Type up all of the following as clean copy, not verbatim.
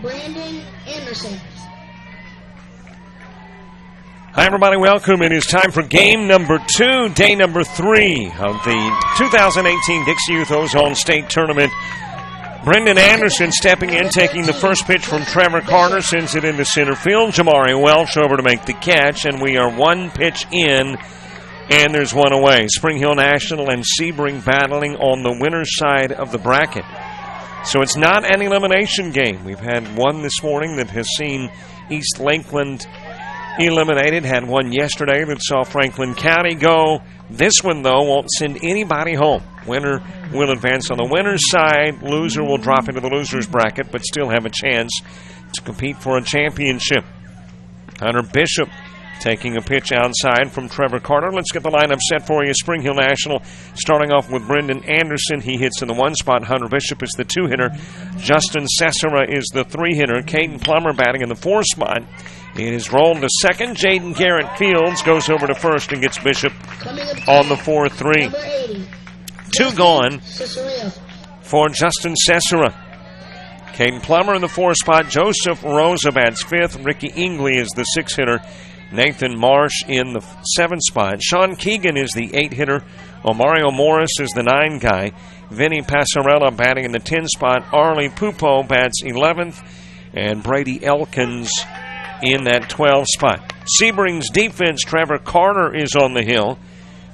Brandon Anderson. Hi, everybody. Welcome. It is time for game number 2, day number 3 of the 2018 Dixie Youth Ozone State Tournament. Brendan Anderson stepping in, taking the first pitch from Trevor Carter, sends it into center field. Jamari Welch over to make the catch, and we are one pitch in, and there's one away. Spring Hill National and Sebring battling on the winner's side of the bracket. So it's not an elimination game. We've had one this morning that has seen East Lakeland eliminated, had one yesterday that saw Franklin County go. This one, though, won't send anybody home. Winner will advance on the winner's side. Loser will drop into the loser's bracket, but still have a chance to compete for a championship. Hunter Bishop taking a pitch outside from Trevor Carter. Let's get the lineup set for you. Spring Hill National starting off with Brendan Anderson. He hits in the 1 spot. Hunter Bishop is the 2-hitter. Justin Cesara is the 3-hitter. Caden Plummer batting in the 4 spot. It is rolled to second. Jaden Garrett Fields goes over to first and gets Bishop on the 4-3. 2 gone for Justin Cesara. Caden Plummer in the 4 spot. Joseph Rosa bats 5th. Ricky Ingley is the 6-hitter. Nathan Marsh in the 7 spot. Sean Keegan is the 8-hitter. Omario Morris is the 9 guy. Vinny Passarella batting in the 10 spot. Arlie Pupo bats 11th. And Brady Elkins in that 12 spot. Sebring's defense, Trevor Carter is on the hill.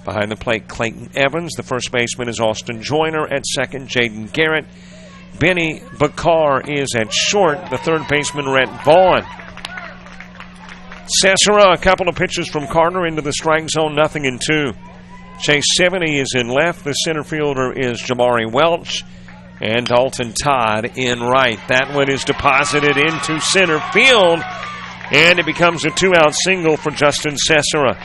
Behind the plate, Clayton Evans. The first baseman is Austin Joyner. At second, Jaden Garrett. Benny Bakar is at short. The third baseman, Rhett Vaughn. Cesara, a couple of pitches from Carter into the strike zone, 0-2. Chase 70 is in left. The center fielder is Jamari Welch. And Dalton Todd in right. That one is deposited into center field. And it becomes a 2-out single for Justin Cesara.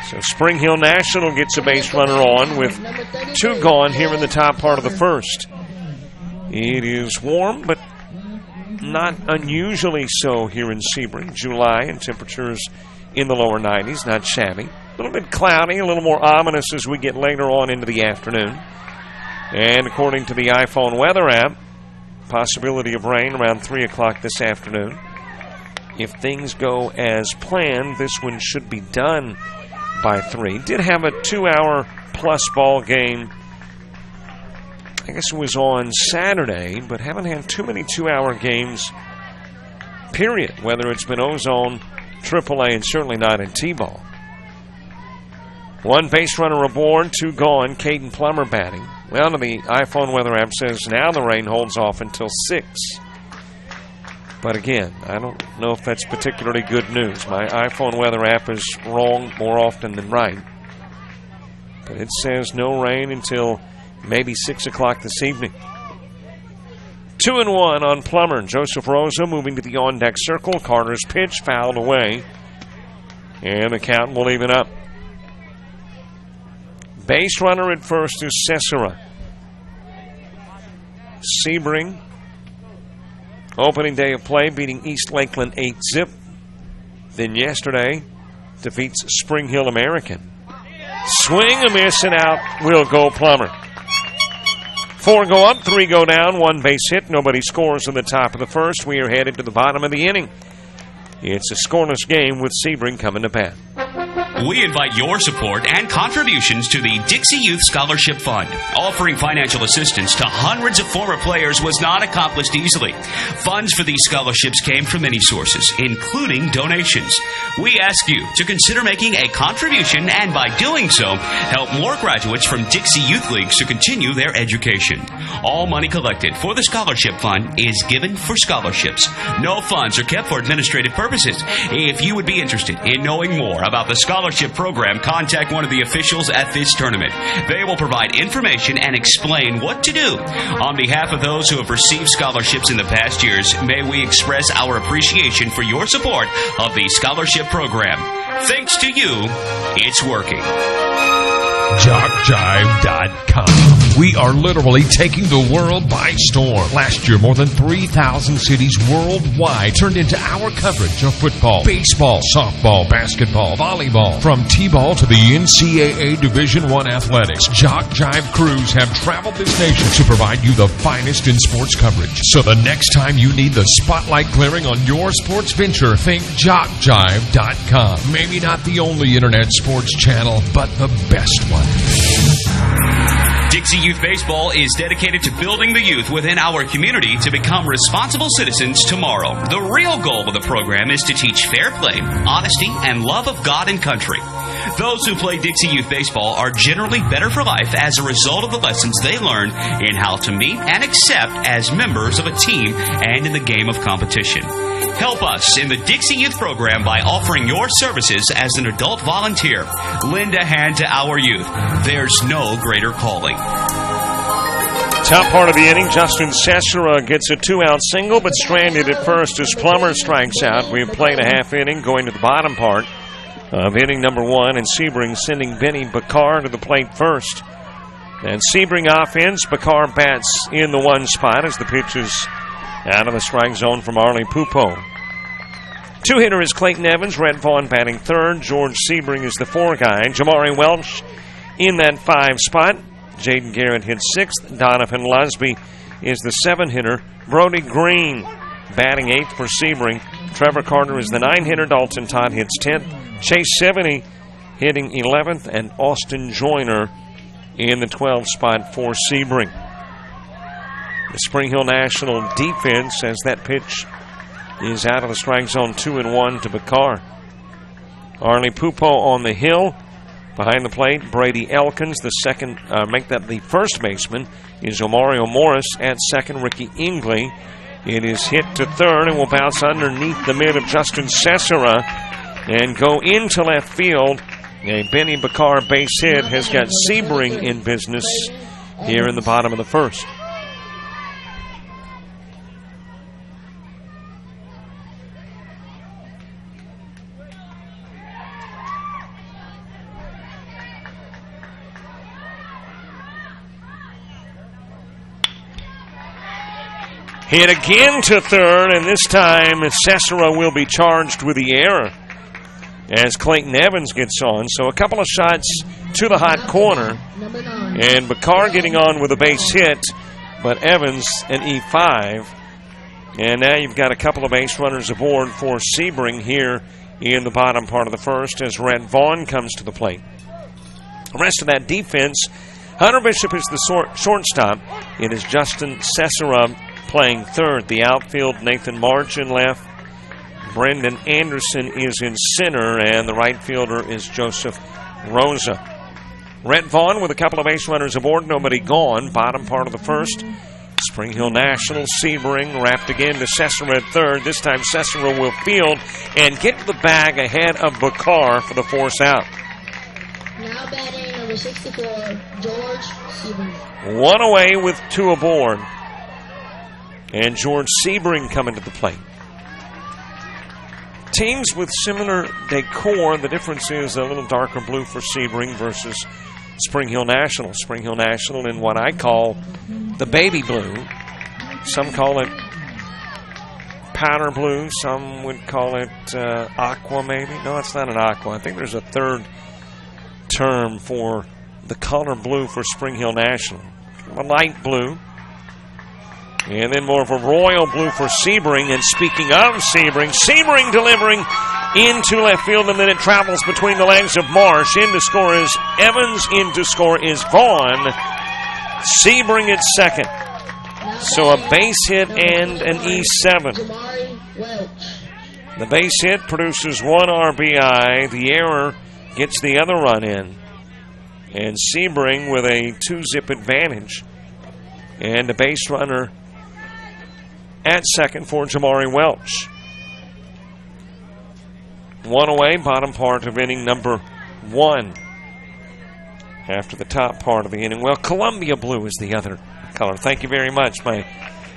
So Spring Hill National gets a base runner on with 2 gone here in the top part of the first. It is warm, but not unusually so here in Sebring. July and temperatures in the lower 90s, not shabby. A little bit cloudy, a little more ominous as we get later on into the afternoon. And according to the iPhone weather app, possibility of rain around 3 o'clock this afternoon. If things go as planned, this one should be done by 3. Did have a 2-hour plus ball game. I guess it was on Saturday, but haven't had too many 2-hour games, period. Whether it's been Ozone, AAA, and certainly not in T-ball. 1 base runner aboard, 2 gone. Caden Plummer batting. Well, the iPhone weather app says now the rain holds off until 6. But again, I don't know if that's particularly good news. My iPhone weather app is wrong more often than right. But it says no rain until maybe 6 o'clock this evening. 2-1 on Plummer. Joseph Rosa moving to the on-deck circle. Carter's pitch fouled away. And the count will even up. Base runner at first is Cesara. Sebring, opening day of play, beating East Lakeland 8-0. Then yesterday, defeats Spring Hill American. Swing, a miss, and out will go Plummer. 4 go up, 3 go down, 1 base hit. Nobody scores in the top of the first. We are headed to the bottom of the inning. It's a scoreless game with Sebring coming to bat. We invite your support and contributions to the Dixie Youth Scholarship Fund. Offering financial assistance to hundreds of former players was not accomplished easily. Funds for these scholarships came from many sources, including donations. We ask you to consider making a contribution and by doing so, help more graduates from Dixie Youth Leagues to continue their education. All money collected for the Scholarship Fund is given for scholarships. No funds are kept for administrative purposes. If you would be interested in knowing more about the scholarship program, contact one of the officials at this tournament. They will provide information and explain what to do. On behalf of those who have received scholarships in the past years, may we express our appreciation for your support of the scholarship program. Thanks to you, it's working. JockJive.com We are literally taking the world by storm. Last year, more than 3,000 cities worldwide turned into our coverage of football, baseball, softball, basketball, volleyball. From T-ball to the NCAA Division I athletics, Jock Jive crews have traveled this nation to provide you the finest in sports coverage. So the next time you need the spotlight clearing on your sports venture, think JockJive.com. Maybe not the only internet sports channel, but the best one. Dixie Youth Baseball is dedicated to building the youth within our community to become responsible citizens tomorrow. The real goal of the program is to teach fair play, honesty, and love of God and country. Those who play Dixie Youth Baseball are generally better for life as a result of the lessons they learn in how to meet and accept as members of a team and in the game of competition. Help us in the Dixie Youth program by offering your services as an adult volunteer. Lend a hand to our youth. There's no greater calling. Top part of the inning, Justin Cesara gets a 2-out single, but stranded at first as Plummer strikes out. We've played a half inning, going to the bottom part of inning number 1, and Sebring sending Benny Bakar to the plate first. And Sebring offense, Bakar bats in the 1 spot as the pitch is out of the strike zone from Arlie Pupo. 2-hitter is Clayton Evans, Rhett Vaughn batting 3rd. George Sebring is the 4 guy. Jamari Welch in that 5 spot. Jaden Garrett hits 6th. Donovan Lusby is the 7-hitter. Brody Green batting 8th for Sebring. Trevor Carter is the 9-hitter. Dalton Todd hits 10th. Chase 70 hitting 11th. And Austin Joyner in the 12 spot for Sebring. The Spring Hill National defense, as that pitch is out of the strike zone, 2-1 to Bakar. Arlie Pupo on the hill. Behind the plate, Brady Elkins, the first baseman, is Omario Morris. At second, Ricky Ingley. It is hit to 3rd and will bounce underneath the mid of Justin Cesara and go into left field. A Benny Bakar base hit has got Sebring in business here in the bottom of the 1st. Hit again to 3rd, and this time Cesara will be charged with the error as Clayton Evans gets on. So a couple of shots to the hot corner, and Bakar getting on with a base hit, but Evans an E5. And now you've got a couple of base runners aboard for Sebring here in the bottom part of the 1st as Rhett Vaughn comes to the plate. The rest of that defense, Hunter Bishop is the shortstop. It is Justin Cesara playing 3rd. The outfield, Nathan March in left. Brendan Anderson is in center, and the right fielder is Joseph Rosa. Rhett Vaughn with a couple of base runners aboard, nobody gone. Bottom part of the 1st. Spring Hill National, Sebring wrapped again to Cesara at 3rd. This time Cesara will field and get to the bag ahead of Bakar for the force out. Now batting number 64, George Sebring. 1 away with 2 aboard. And George Sebring coming to the plate. Teams with similar decor, the difference is a little darker blue for Sebring versus Spring Hill National. Spring Hill National in what I call the baby blue. Some call it powder blue. Some would call it aqua maybe. No, it's not an aqua. I think there's a 3rd term for the color blue for Spring Hill National. A light blue. And then more of a royal blue for Sebring. And speaking of Sebring delivering into left field, and then it travels between the legs of Marsh. In to score is Evans. In to score is Vaughn. Sebring at 2nd. So a base hit and an E7. The base hit produces 1 RBI. The error gets the other run in. And Sebring with a 2-zip advantage. And the base runner at 2nd for Jamari Welch. 1 away, bottom part of inning number 1. After the top part of the inning. Well, Columbia blue is the other color. Thank you very much, my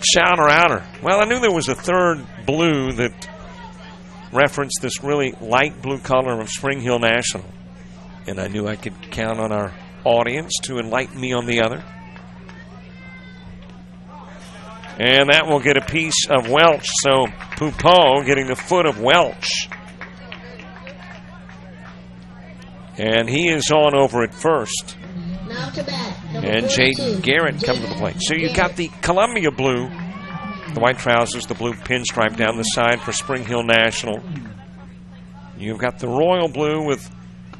shouter-outer. Well, I knew there was a 3rd blue that referenced this really light blue color of Spring Hill National. And I knew I could count on our audience to enlighten me on the other. And that will get a piece of Welch. So Poupeau getting the foot of Welch. And he is on over at first. Now to bat. And Jaden Garrett come to the plate. So you've got the Columbia blue, the white trousers, the blue pinstripe down the side for Spring Hill National. You've got the royal blue with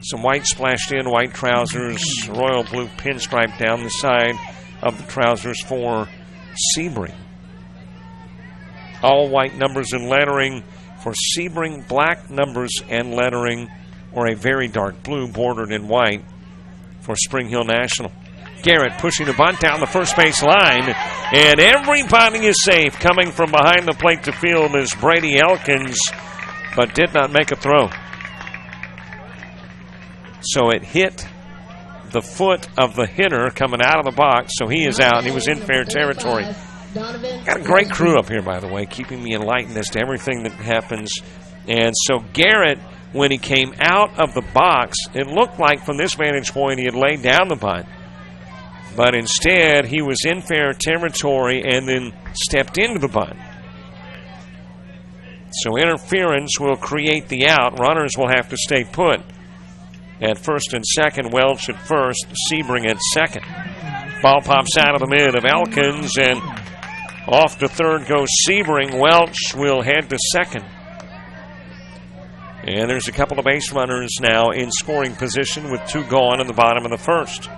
some white splashed in, white trousers, royal blue pinstripe down the side of the trousers for Sebring. All white numbers and lettering for Sebring, black numbers and lettering, or a very dark blue bordered in white for Spring Hill National. Garrett pushing the bunt down the first base line, and everybody is safe. Coming from behind the plate to field is Brady Elkins, but did not make a throw. So it hit the foot of the hitter coming out of the box, so he is out, and he was in fair territory. Got a great crew up here, by the way, keeping me enlightened as to everything that happens. And so Garrett, when he came out of the box, it looked like from this vantage point he had laid down the bunt. But instead, he was in fair territory and then stepped into the bunt. So interference will create the out. Runners will have to stay put. At first and second, Welch at first, Sebring at second. Ball pops out of the mid of Elkins, and off to third goes Sebring. Welch will head to second. And there's a couple of base runners now in scoring position with 2 gone in the bottom of the first.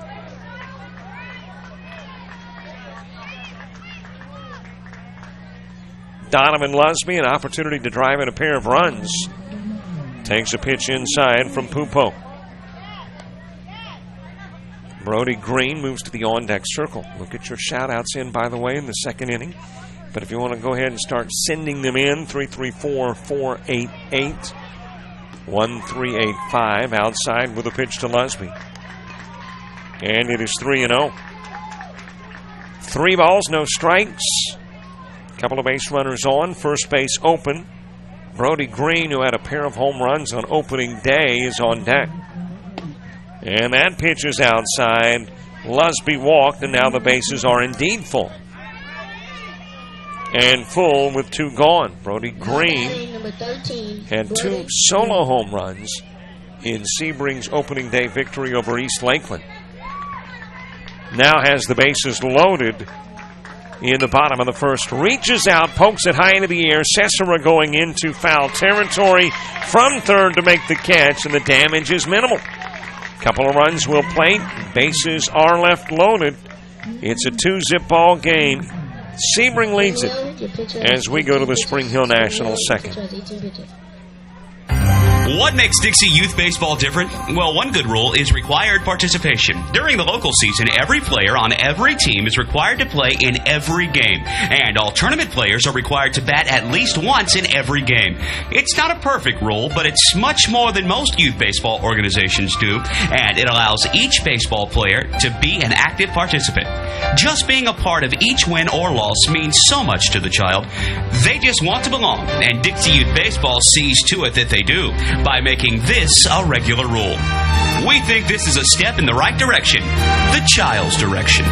Donovan Lusby, an opportunity to drive in a pair of runs. Takes a pitch inside from Poupeau. Brody Green moves to the on-deck circle. We'll get your shout-outs in, by the way, in the second inning. But if you want to go ahead and start sending them in, 334-488-1385 outside with a pitch to Lusby. And it is 3-0. 3 balls, no strikes. Couple of base runners on, first base open. Brody Green, who had a pair of home runs on opening day, is on deck. And that pitch is outside. Lusby walked, and now the bases are indeed full. And full with 2 gone. Brody Green had 2 solo home runs in Sebring's opening day victory over East Lakeland. Now has the bases loaded in the bottom of the first. Reaches out, pokes it high into the air. Cesara going into foul territory from third to make the catch, and the damage is minimal. Couple of runs will plate. Bases are left loaded. It's a 2-zip ball game. Sebring leads it as we go to the Spring Hill National second. What makes Dixie Youth Baseball different? Well, one good rule is required participation. During the local season, every player on every team is required to play in every game. And all tournament players are required to bat at least once in every game. It's not a perfect rule, but it's much more than most youth baseball organizations do. And it allows each baseball player to be an active participant. Just being a part of each win or loss means so much to the child. They just want to belong. And Dixie Youth Baseball sees to it that they do by making this a regular rule. We think this is a step in the right direction, the child's direction.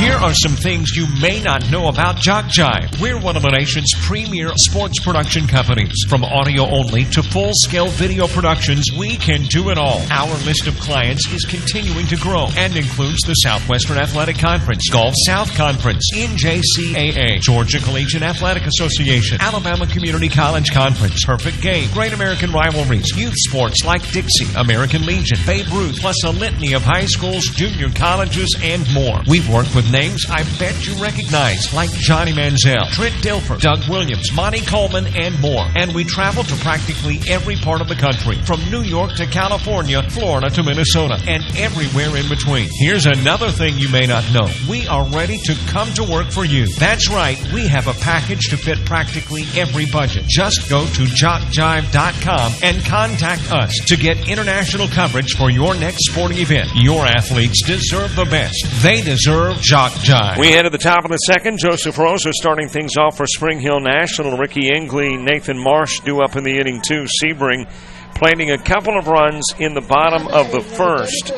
Here are some things you may not know about Jock Jive. We're one of the nation's premier sports production companies. From audio only to full-scale video productions, we can do it all. Our list of clients is continuing to grow and includes the Southwestern Athletic Conference, Gulf South Conference, NJCAA, Georgia Collegiate Athletic Association, Alabama Community College Conference, Perfect Game, Great American Rivalries, youth sports like Dixie, American Legion, Babe Ruth, plus a litany of high schools, junior colleges, and more. We've worked with names I bet you recognize, like Johnny Manziel, Trent Dilfer, Doug Williams, Monty Coleman, and more. And we travel to practically every part of the country, from New York to California, Florida to Minnesota, and everywhere in between. Here's another thing you may not know. We are ready to come to work for you. That's right, we have a package to fit practically every budget. Just go to jockjive.com and contact us to get international coverage for your next sporting event. Your athletes deserve the best. They deserve Jock Jive. We head to the top of the second. Joseph Rosa starting things off for Spring Hill National. Ricky Engley, Nathan Marsh due up in the inning too. Sebring plating a couple of runs in the bottom of the first.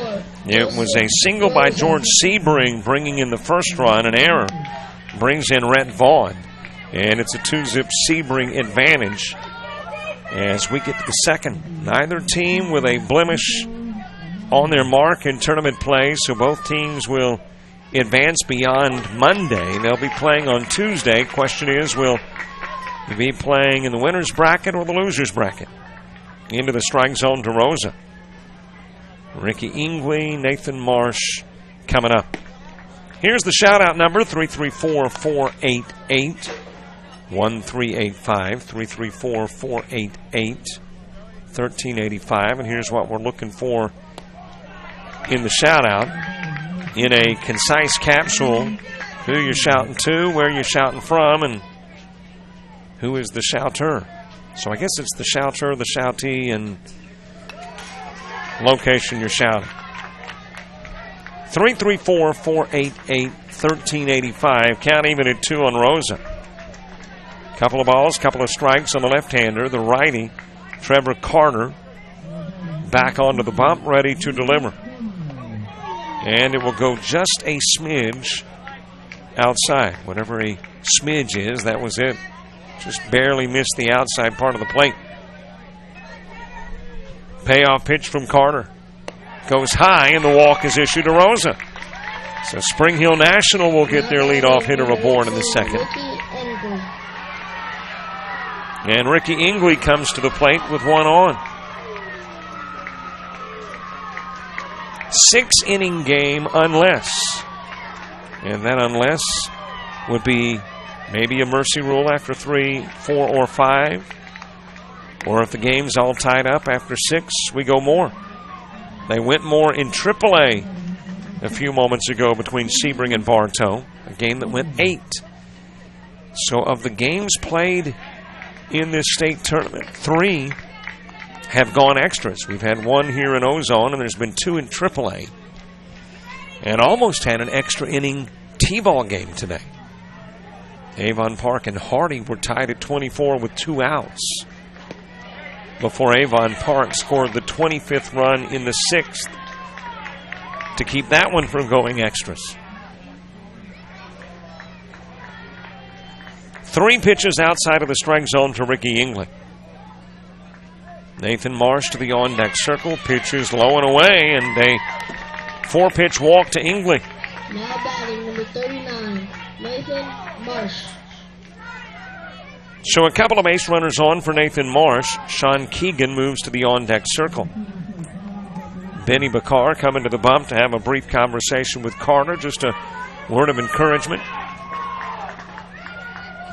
It was a single by George Sebring bringing in the first run, an error brings in Rhett Vaughn. And it's a 2-zip Sebring advantage as we get to the second. Neither team with a blemish on their mark in tournament play, so both teams will advance beyond Monday. They'll be playing on Tuesday. Question is, will you be playing in the winner's bracket or the loser's bracket? Into the strike zone, DeRosa. Ricky Ingley, Nathan Marsh coming up. Here's the shout-out number, 334-488-1385. 334-488-1385. And here's what we're looking for in the shout-out. In a concise capsule, who you're shouting to, where you're shouting from, and who is the shouter. So I guess it's the shouter, the shoutee, and location you're shouting. 334-488-1385. Count even at 2 on Rosa. Couple of balls, couple of strikes on the left-hander. The righty, Trevor Carter, back onto the bump, ready to deliver. And it will go just a smidge outside. Whatever a smidge is, that was it. Just barely missed the outside part of the plate. Payoff pitch from Carter. Goes high, and the walk is issued to Rosa. So Spring Hill National will get their leadoff hitter aboard in the second. And Ricky Ingley comes to the plate with one on. 6-inning game unless. And that unless would be maybe a mercy rule after 3, 4, or 5. Or if the game's all tied up after 6, we go more. They went more in AAA a few moments ago between Sebring and Bartow, a game that went 8. So of the games played in this state tournament, 3 have gone extras. We've had 1 here in Ozone, and there's been 2 in AAA. And almost had an extra inning T-ball game today. Avon Park and Hardy were tied at 24 with 2 outs before Avon Park scored the 25th run in the 6th to keep that one from going extras. 3 pitches outside of the strike zone to Ricky Ingley. Nathan Marsh to the on-deck circle, pitches low and away, and a 4-pitch walk to Ingley. Now batting number 39, Nathan Marsh. So a couple of base runners on for Nathan Marsh. Sean Keegan moves to the on-deck circle. Benny Bakar coming to the bump to have a brief conversation with Carter. Just a word of encouragement.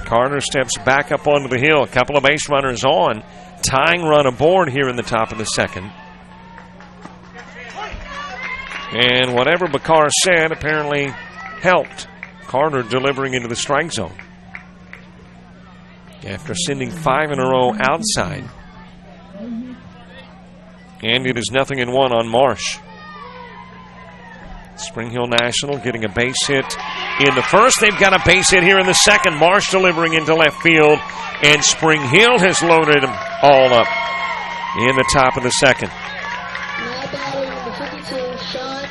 Carter steps back up onto the hill. A couple of base runners on. Tying run aboard here in the top of the second. And whatever Bakar said apparently helped. Carter delivering into the strike zone after sending 5 in a row outside. And it is 0-1 on Marsh. Spring Hill National getting a base hit in the first. They've got a base hit here in the second. Marsh delivering into left field. And Spring Hill has loaded them all up in the top of the second. Now batting number 52, Sean.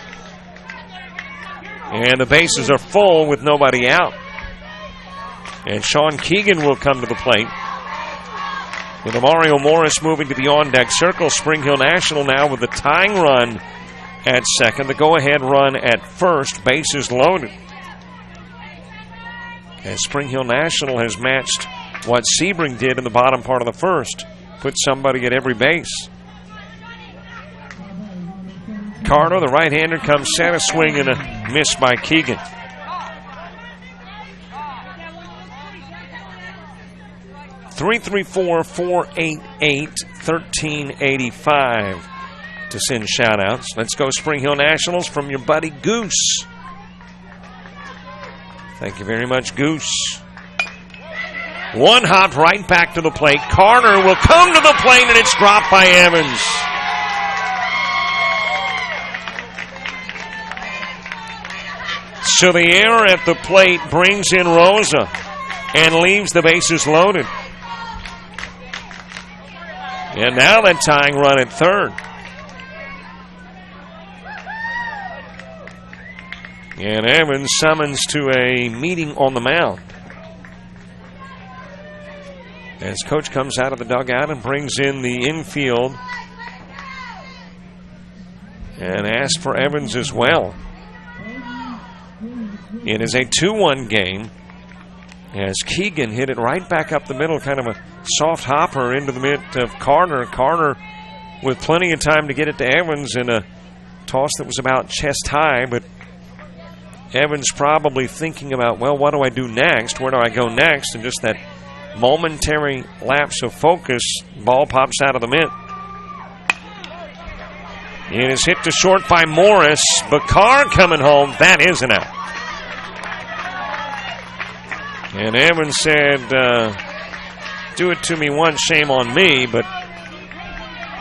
And the bases are full with nobody out. And Sean Keegan will come to the plate. With Mario Morris moving to the on-deck circle, Spring Hill National now with the tying run at second. The go-ahead run at first. Bases loaded. As Spring Hill National has matched what Sebring did in the bottom part of the first. Put somebody at every base. Carter, the right-hander, comes set, a swing and a miss by Keegan. Three 334-488-1385 to send shout-outs. Let's go Spring Hill Nationals from your buddy Goose. Thank you very much, Goose. One hop right back to the plate. Carter will come to the plate, and it's dropped by Evans. So the error at the plate brings in Rosa and leaves the bases loaded. And now that tying run at third. And Evans summons to a meeting on the mound. As coach comes out of the dugout and brings in the infield and asks for Evans as well. It is a 2-1 game as Keegan hit it right back up the middle, kind of a soft hopper into the mitt of Carter. Carter with plenty of time to get it to Evans in a toss that was about chest high, but Evans probably thinking about, well, what do I do next? Where do I go next? And just that momentary lapse of focus, ball pops out of the mitt. It is hit to short by Morris. Bakar coming home. That is an out. And Evans said, do it to me once, shame on me. But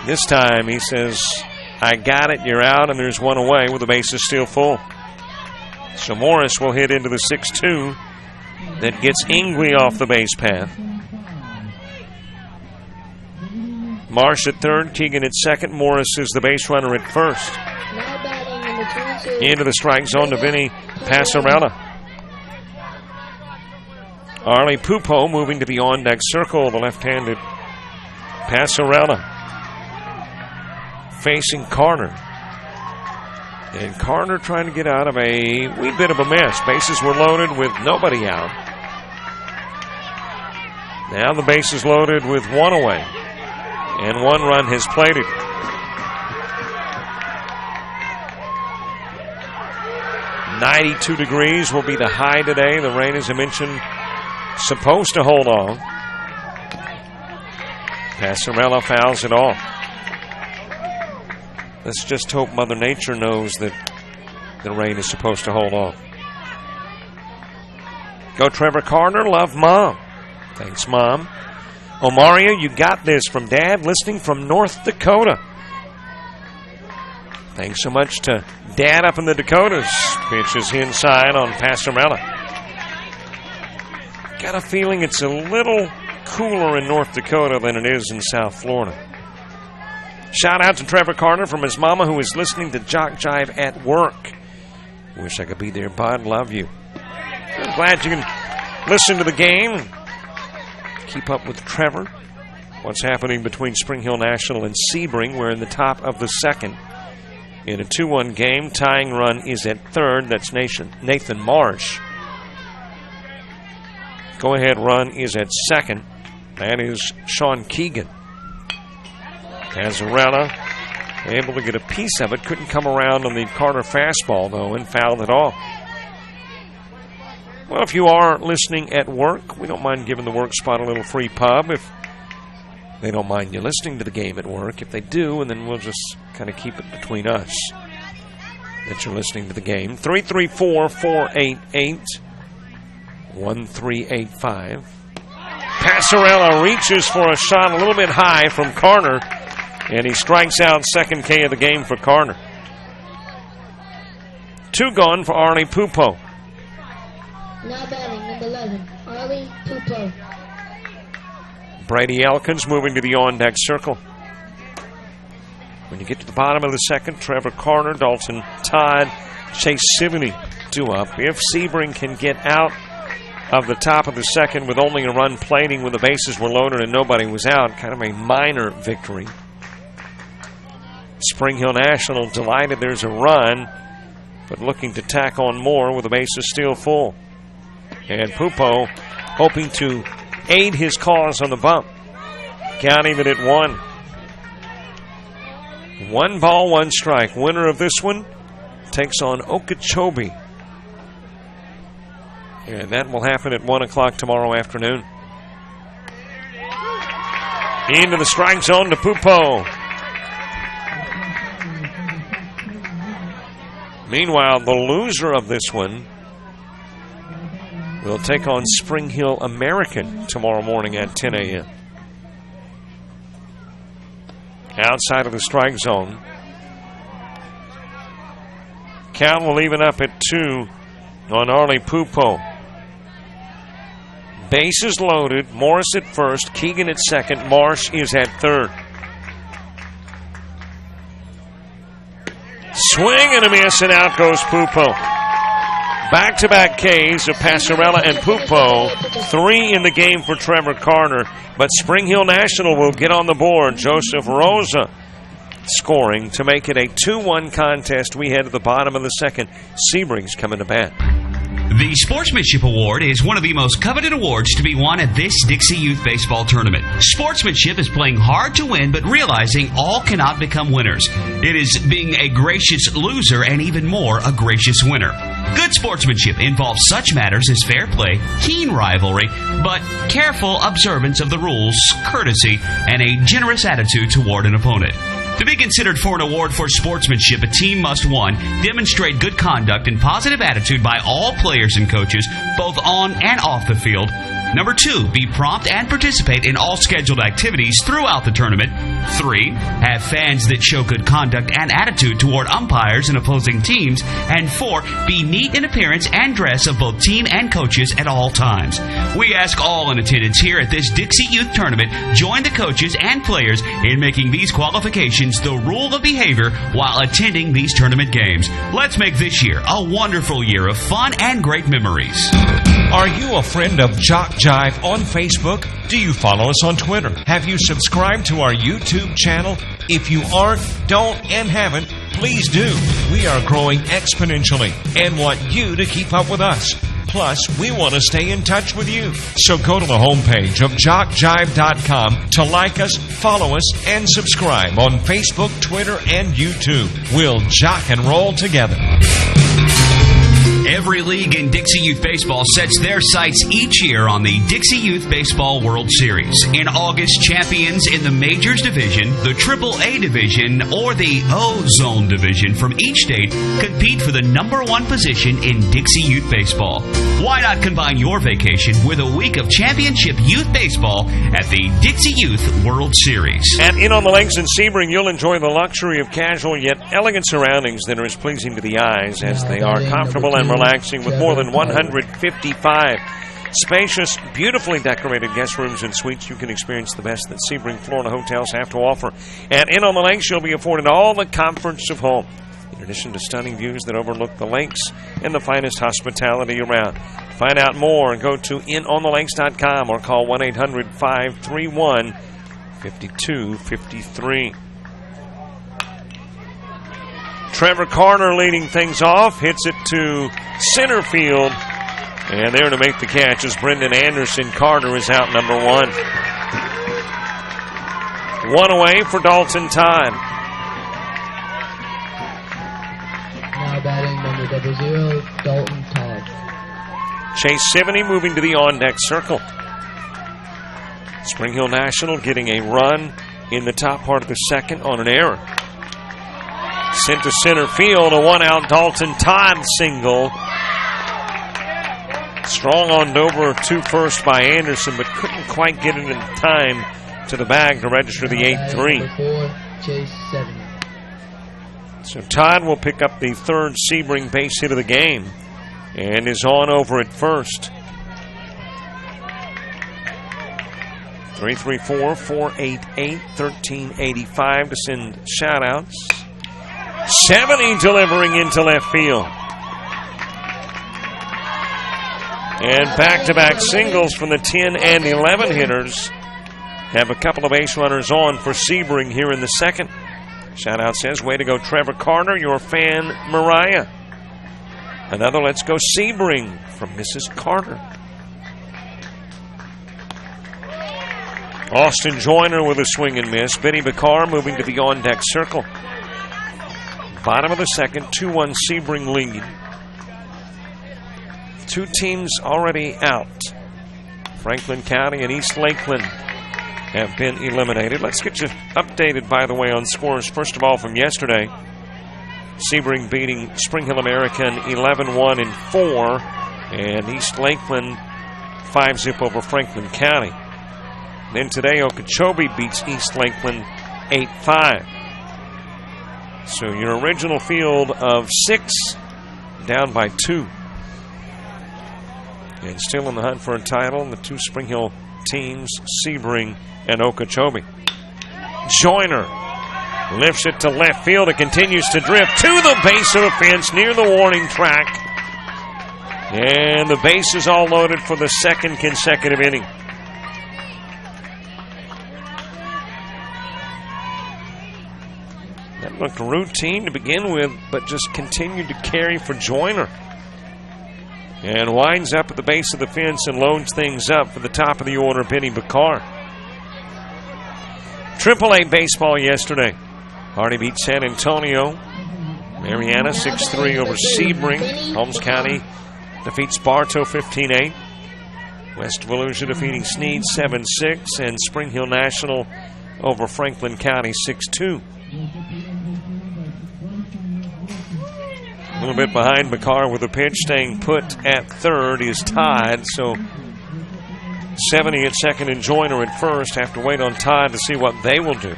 this time he says, I got it, you're out, and there's one away with the bases still full. So Morris will hit into the 6-2. That gets Ingwe off the base path. Marsh at third, Keegan at second. Morris is the base runner at first. Now batting number 22. Into the strike zone to Vinny Passarella. Arlie Pupo moving to the on-deck circle, the left-handed Passarella. Facing Carter. And Carter trying to get out of a wee bit of a mess. Bases were loaded with nobody out. Now the base is loaded with one away. And one run has plated. "92 degrees will be the high today. The rain, as I mentioned, supposed to hold on. Passarella fouls it off. Let's just hope Mother Nature knows that the rain is supposed to hold off. Go Trevor Carter, love Mom. Thanks, Mom. Omario, you got this from Dad, listening from North Dakota. Thanks so much to Dad up in the Dakotas. Pitch is inside on Passarella. Got a feeling it's a little cooler in North Dakota than it is in South Florida. Shout out to Trevor Carter from his mama who is listening to Jock Jive at work. Wish I could be there, bud. Love you. I'm glad you can listen to the game. Keep up with Trevor. What's happening between Spring Hill National and Sebring? We're in the top of the second. In a 2-1 game, tying run is at third. That's Nathan Marsh. Go-ahead run is at second. That is Sean Keegan. Passarella able to get a piece of it. Couldn't come around on the Carter fastball, though, and fouled it off. Well, if you are listening at work, we don't mind giving the work spot a little free pub if they don't mind you listening to the game at work. If they do, and then we'll just kind of keep it between us that you're listening to the game. 334-488-1385. Passarella reaches for a shot a little bit high from Carter, and he strikes out second K of the game for Carter. 2 gone for Arlie Pupo. Now batting number 11, Arlie Pupo. Brady Elkins moving to the on-deck circle. When you get to the bottom of the second, Trevor Carter, Dalton Todd, Chase Sivany 2 up. If Sebring can get out of the top of the second with only a run plating when the bases were loaded and nobody was out, kind of a minor victory. Spring Hill National delighted there's a run, but looking to tack on more with the bases still full. And Pupo hoping to aid his cause on the bump. Counting it at 1. 1 ball, 1 strike. Winner of this one takes on Okeechobee. And that will happen at 1 o'clock tomorrow afternoon. Into the strike zone to Pupo. Meanwhile, the loser of this one will take on Spring Hill American tomorrow morning at 10 a.m. Outside of the strike zone. Count will even up at 2 on Arlie Pupo. Bases loaded. Morris at first. Keegan at second. Marsh is at third. Swing and a miss, and out goes Pupo. Back-to-back Ks of Passarella and Pupo. 3 in the game for Trevor Carter. But Spring Hill National will get on the board. Joseph Rosa scoring to make it a 2-1 contest. We head to the bottom of the second. Sebring's coming to bat. The Sportsmanship Award is one of the most coveted awards to be won at this Dixie Youth Baseball Tournament. Sportsmanship is playing hard to win, but realizing all cannot become winners. It is being a gracious loser and even more a gracious winner. Good sportsmanship involves such matters as fair play, keen rivalry, but careful observance of the rules, courtesy, and a generous attitude toward an opponent. To be considered for an award for sportsmanship, a team must, 1, demonstrate good conduct and positive attitude by all players and coaches, both on and off the field. Number 2, be prompt and participate in all scheduled activities throughout the tournament. 3, have fans that show good conduct and attitude toward umpires and opposing teams. And 4, be neat in appearance and dress of both team and coaches at all times. We ask all in attendance here at this Dixie Youth Tournament, join the coaches and players in making these qualifications the rule of behavior while attending these tournament games. Let's make this year a wonderful year of fun and great memories. Are you a friend of Jock Jive on Facebook? Do you follow us on Twitter? Have you subscribed to our YouTube channel? If you aren't, don't, and haven't, please do. We are growing exponentially and want you to keep up with us. Plus, we want to stay in touch with you. So go to the homepage of jockjive.com to like us, follow us, and subscribe on Facebook, Twitter, and YouTube. We'll jock and roll together. Every league in Dixie Youth Baseball sets their sights each year on the Dixie Youth Baseball World Series. In August, champions in the Majors Division, the AAA Division, or the Ozone Division from each state compete for the number 1 position in Dixie Youth Baseball. Why not combine your vacation with a week of championship youth baseball at the Dixie Youth World Series? At In on the Lakes in Sebring, you'll enjoy the luxury of casual yet elegant surroundings that are as pleasing to the eyes as they are comfortable and relaxing, with more than 155 spacious, beautifully decorated guest rooms and suites. You can experience the best that Sebring, Florida hotels have to offer. At In on the Lakes, you'll be afforded all the comforts of home, in addition to stunning views that overlook the lakes and the finest hospitality around. Find out more and go to inonthelakes.com or call 1-800-531-5253. Trevor Carter leading things off, hits it to center field, and there to make the catch is Brendan Anderson. Carter is out number 1. 1 away for Dalton Todd. Now batting number 00, Dalton Todd. Chase Sivany moving to the on-deck circle. Spring Hill National getting a run in the top part of the second on an error. Sent to center field, a 1-out Dalton Todd single. Strong on Dover to first by Anderson, but couldn't quite get it in time to the bag to register the 8-3. Chase Sebring. So Todd will pick up the 3rd Sebring base hit of the game and is on over at first. 334-488-1385 to send shout-outs. 70 delivering into left field. And back-to-back singles from the 10 and 11 hitters have a couple of base runners on for Sebring here in the second. Shout-out says, way to go, Trevor Carter, your fan, Mariah. Another let's go Sebring from Mrs. Carter. Austin Joyner with a swing and miss. Benny Bakar moving to the on-deck circle. Bottom of the second, 2-1 Sebring lead. 2 teams already out. Franklin County and East Lakeland have been eliminated. Let's get you updated, by the way, on scores. First of all, from yesterday, Sebring beating Spring Hill American 11-1 and 4, and East Lakeland 5-zip over Franklin County. Then today, Okeechobee beats East Lakeland 8-5. So your original field of 6 down by 2. And still in the hunt for a title, the 2 Spring Hill teams, Sebring and Okeechobee. Joyner lifts it to left field. It continues to drift to the base of the fence near the warning track. And the base is all loaded for the second consecutive inning. That looked routine to begin with, but just continued to carry for Joyner. And winds up at the base of the fence and loads things up for the top of the order, Benny Bakar. AAA baseball yesterday. Hardy beat San Antonio. Mariana 6-3 over Sebring. Holmes County defeats Bartow 15-8. West Volusia defeating Snead 7-6. And Spring Hill National over Franklin County 6-2. A little bit behind Bakar with a pitch, staying put at third. He is tied, so 70 at second and Joyner at first. Have to wait on Todd to see what they will do.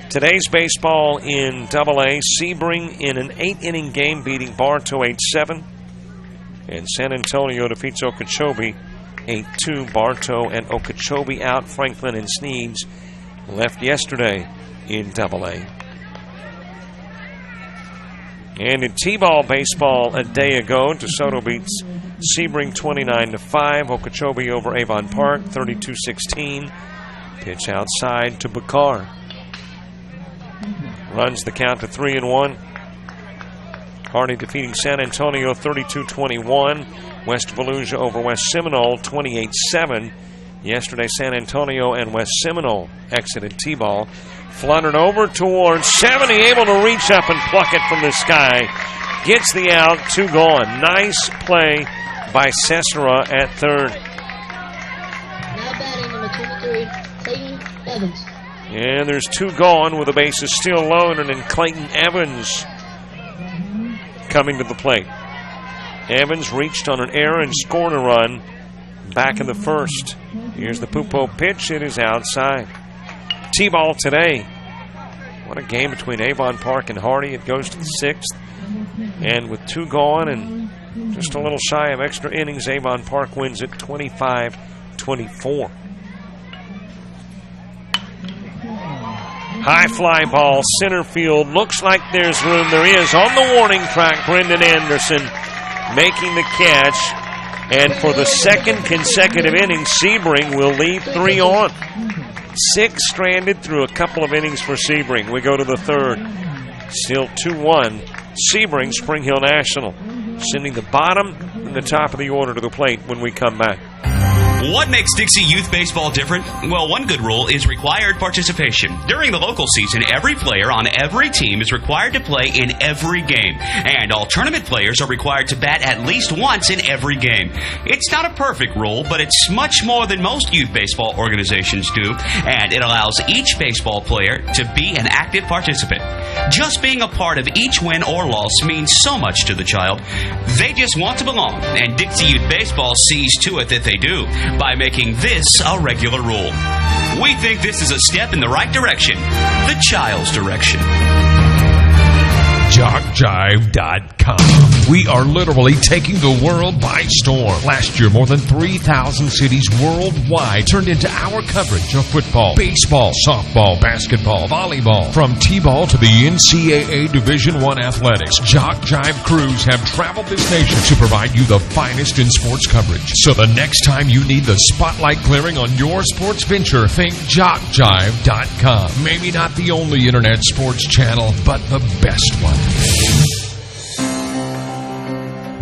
Today's baseball in AA, Sebring in an 8-inning game beating Bartow 8-7. And San Antonio defeats Okeechobee 8-2. Bartow and Okeechobee out. Franklin and Sneads left yesterday in AA. And in T-ball baseball a day ago, DeSoto beats Sebring 29-5. Okeechobee over Avon Park 32-16. Pitch outside to Bakar. Runs the count to 3-1. Hardy defeating San Antonio 32-21. West Volusia over West Seminole 28-7. Yesterday, San Antonio and West Seminole exited T-ball. Fluttered over towards 70, able to reach up and pluck it from the sky. Gets the out, 2 gone. Nice play by Cesara at third. Now batting number 23, Clayton Evans. And there's 2 gone with the bases still loaded, and Clayton Evans coming to the plate. Evans reached on an error and scored a run back in the first. Here's the Pupo pitch. It is outside. T-ball today. What a game between Avon Park and Hardy. It goes to the 6th. And with 2 gone and just a little shy of extra innings, Avon Park wins it 25-24. High fly ball, center field. Looks like there's room. There is on the warning track. Brendan Anderson making the catch. And for the second consecutive inning, Sebring will lead 3 on. 6 stranded through a couple of innings for Sebring. We go to the third. Still 2-1. Sebring, Spring Hill National. Sending the bottom and the top of the order to the plate when we come back. What makes Dixie Youth Baseball different? Well, one good rule is required participation. During the local season, every player on every team is required to play in every game. And all tournament players are required to bat at least once in every game. It's not a perfect rule, but it's much more than most youth baseball organizations do. And it allows each baseball player to be an active participant. Just being a part of each win or loss means so much to the child. They just want to belong. And Dixie Youth Baseball sees to it that they do, by making this a regular rule. We think this is a step in the right direction, the child's direction. JockJive.com. We are literally taking the world by storm. Last year, more than 3,000 cities worldwide turned into our coverage of football, baseball, softball, basketball, volleyball. From T-ball to the NCAA Division I athletics, Jock Jive crews have traveled this nation to provide you the finest in sports coverage. So the next time you need the spotlight clearing on your sports venture, think JockJive.com. Maybe not the only internet sports channel, but the best one.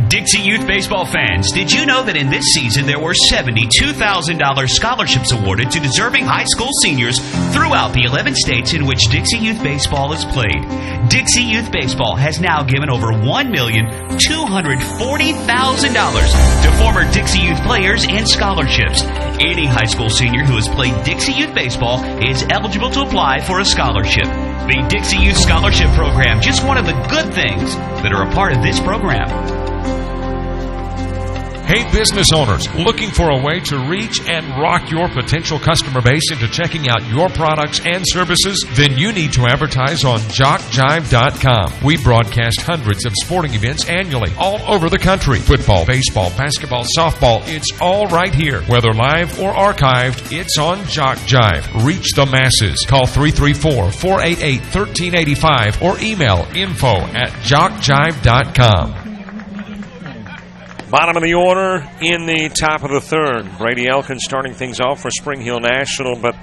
Dixie Youth Baseball fans, did you know that in this season there were $72,000 scholarships awarded to deserving high school seniors throughout the 11 states in which Dixie Youth Baseball is played? Dixie Youth Baseball has now given over $1,240,000 to former Dixie Youth players in scholarships. Any high school senior who has played Dixie Youth Baseball is eligible to apply for a scholarship. The Dixie Youth Scholarship Program, just one of the good things that are a part of this program. Hey, business owners, looking for a way to reach and rock your potential customer base into checking out your products and services? Then you need to advertise on JockJive.com. We broadcast hundreds of sporting events annually all over the country. Football, baseball, basketball, softball, it's all right here. Whether live or archived, it's on JockJive. Reach the masses. Call 334-488-1385 or email info@JockJive.com. Bottom of the order in the top of the third. Brady Elkins starting things off for Spring Hill National, but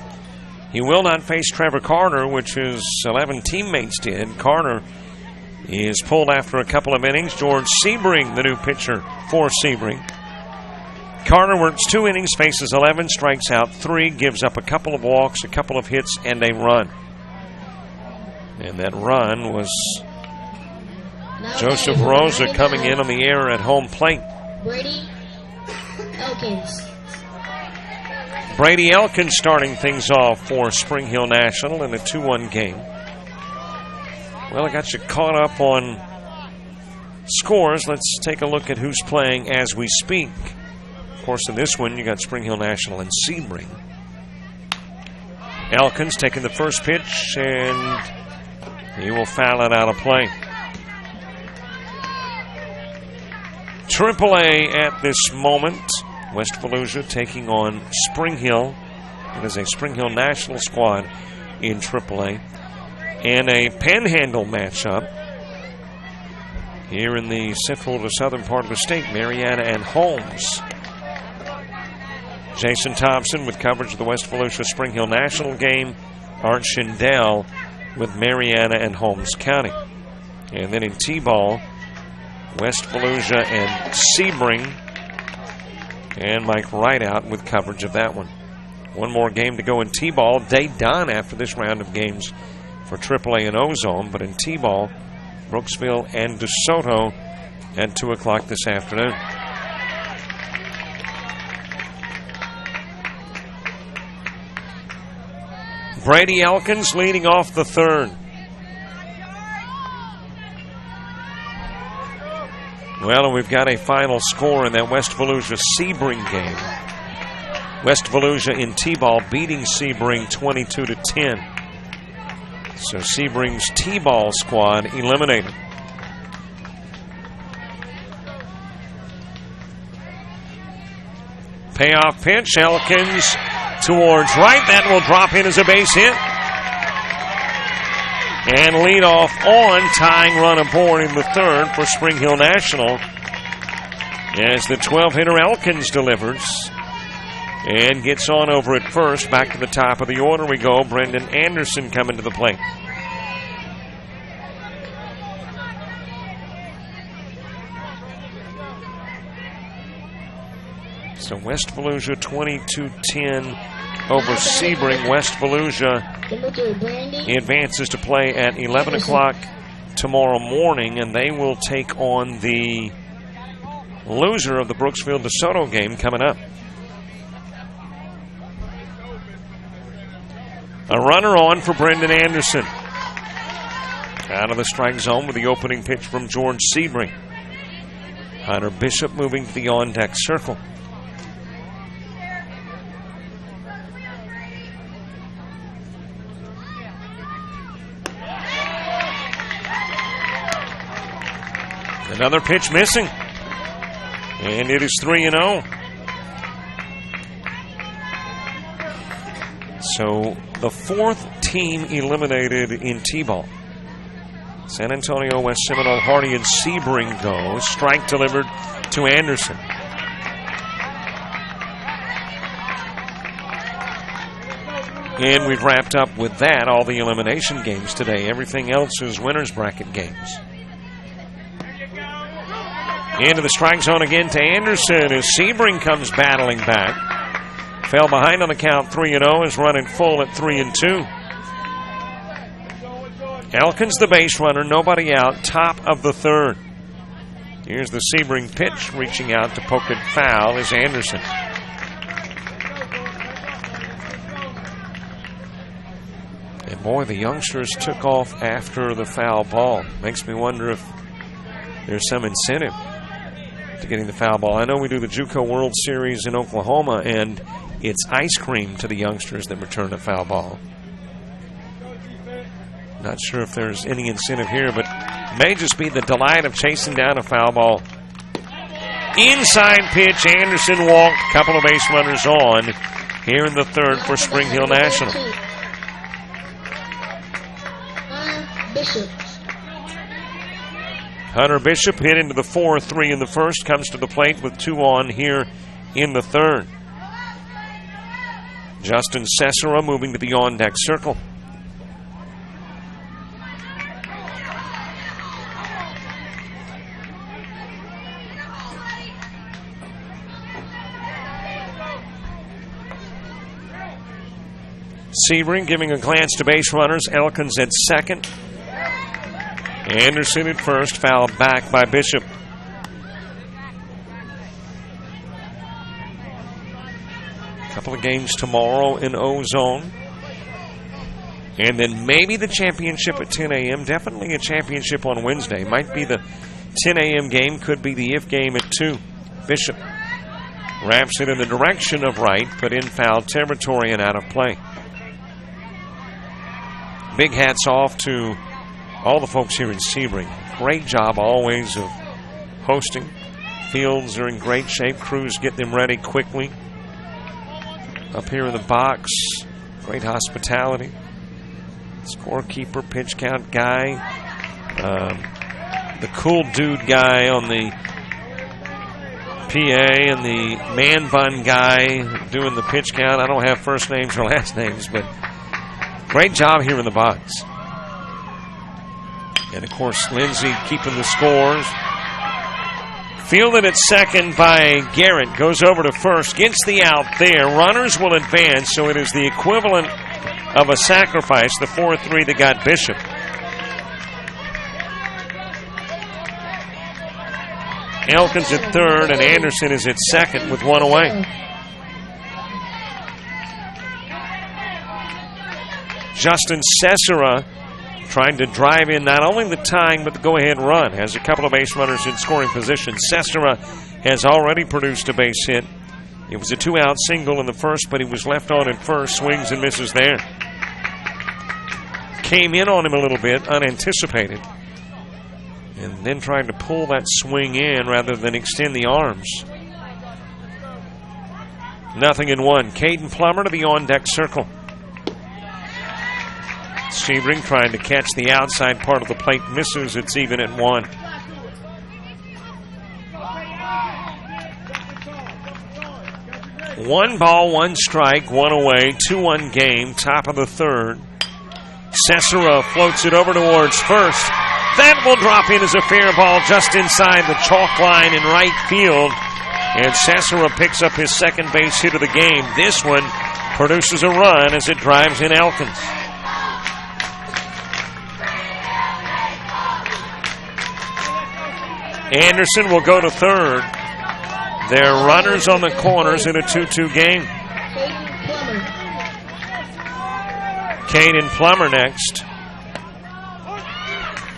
he will not face Trevor Carter, which his 11 teammates did. Carter is pulled after a couple of innings. George Sebring, the new pitcher for Sebring. Carter works 2 innings, faces 11, strikes out 3, gives up a couple of walks, a couple of hits, and a run. And that run was Joseph Rosa coming in on the air at home plate. Brady Elkins. Brady Elkins starting things off for Spring Hill National in a 2-1 game. Well, I got you caught up on scores. Let's take a look at who's playing as we speak. Of course, in this one, you got Spring Hill National and Sebring. Elkins taking the first pitch, and he will foul it out of play. AAA at this moment. West Volusia taking on Spring Hill. It is a Spring Hill National squad in AAA. And a panhandle matchup here in the central to southern part of the state, Marietta and Holmes. Jason Thompson with coverage of the West Volusia Spring Hill National game. Art Schindel with Marietta and Holmes County. And then in T-ball, West Volusia and Sebring. And Mike Rideout with coverage of that one. One more game to go in T-ball. Day done after this round of games for AAA and Ozone. But in T-ball, Brooksville and DeSoto at 2 o'clock this afternoon. Brady Elkins leading off the third. Well, and we've got a final score in that West Volusia Sebring game. West Volusia in T-ball beating Sebring 22-10. So Sebring's T-ball squad eliminated. Payoff pitch, Elkins towards right. That will drop in as a base hit. And lead off on, tying run aboard in the third for Spring Hill National as the 12-hitter Elkins delivers and gets on over at first. Back to the top of the order we go. Brendan Anderson coming to the plate. So West Volusia 22-10 over Sebring. West Volusia advances to play at 11 o'clock tomorrow morning, and they will take on the loser of the Brooksville-DeSoto game coming up. A runner on for Brendan Anderson. Out of the strike zone with the opening pitch from George Sebring. Hunter Bishop moving to the on-deck circle. Another pitch missing. And it is 3-0. So the fourth team eliminated in T-ball. San Antonio, West Seminole, Hardy, and Sebring go. Strike delivered to Anderson. And we've wrapped up with that, all the elimination games today. Everything else is winner's bracket games. Into the strike zone again to Anderson as Sebring comes battling back. Fell behind on the count 3-0, is running full at 3-2. Elkins the base runner, nobody out, top of the third. Here's the Sebring pitch, reaching out to poke it foul is Anderson. And boy, the youngsters took off after the foul ball. Makes me wonder if there's some incentive to getting the foul ball. I know we do the JUCO World Series in Oklahoma, and it's ice cream to the youngsters that return a foul ball. Not sure if there's any incentive here, but may just be the delight of chasing down a foul ball. Inside pitch, Anderson walked, couple of base runners on here in the third for Spring Hill National. Hunter Bishop hit into the 4-3 in the first, comes to the plate with 2 on here in the third. Justin Cesara moving to the on-deck circle. Sebring giving a glance to base runners. Elkins at second. Anderson at first, fouled back by Bishop. Couple of games tomorrow in Ozone. And then maybe the championship at 10 a.m. Definitely a championship on Wednesday. Might be the 10 a.m. game. Could be the if game at 2. Bishop wraps it in the direction of right, but in foul territory and out of play. Big hats off to all the folks here in Sebring. Great job always of hosting. Fields are in great shape. Crews get them ready quickly. Up here in the box, great hospitality. Scorekeeper, pitch count guy. The cool dude guy on the PA and the man bun guy doing the pitch count. I don't have first names or last names, but great job here in the box. And, of course, Lindsay keeping the scores. Fielded at second by Garrett. Goes over to first. Gets the out there. Runners will advance, so it is the equivalent of a sacrifice, the 4-3 that got Bishop. Elkins at third, and Anderson is at second with 1 away. Justin Cesara trying to drive in not only the tying but the go-ahead run. Has a couple of base runners in scoring position. Cesara has already produced a base hit. It was a 2-out single in the first, but he was left on at first. Swings and misses there. Came in on him a little bit, unanticipated. And then trying to pull that swing in rather than extend the arms. 0-1. Caden Plummer to the on-deck circle. Sebring trying to catch the outside part of the plate. Misses. It's even at 1. One ball, 1 strike, 1 away, 2-1 game, top of the third. Cesara floats it over towards first. That will drop in as a fair ball just inside the chalk line in right field. And Cesara picks up his second base hit of the game. This one produces a run as it drives in Elkins. Anderson will go to third. There are runners on the corners in a 2-2 game. Caden Plummer next.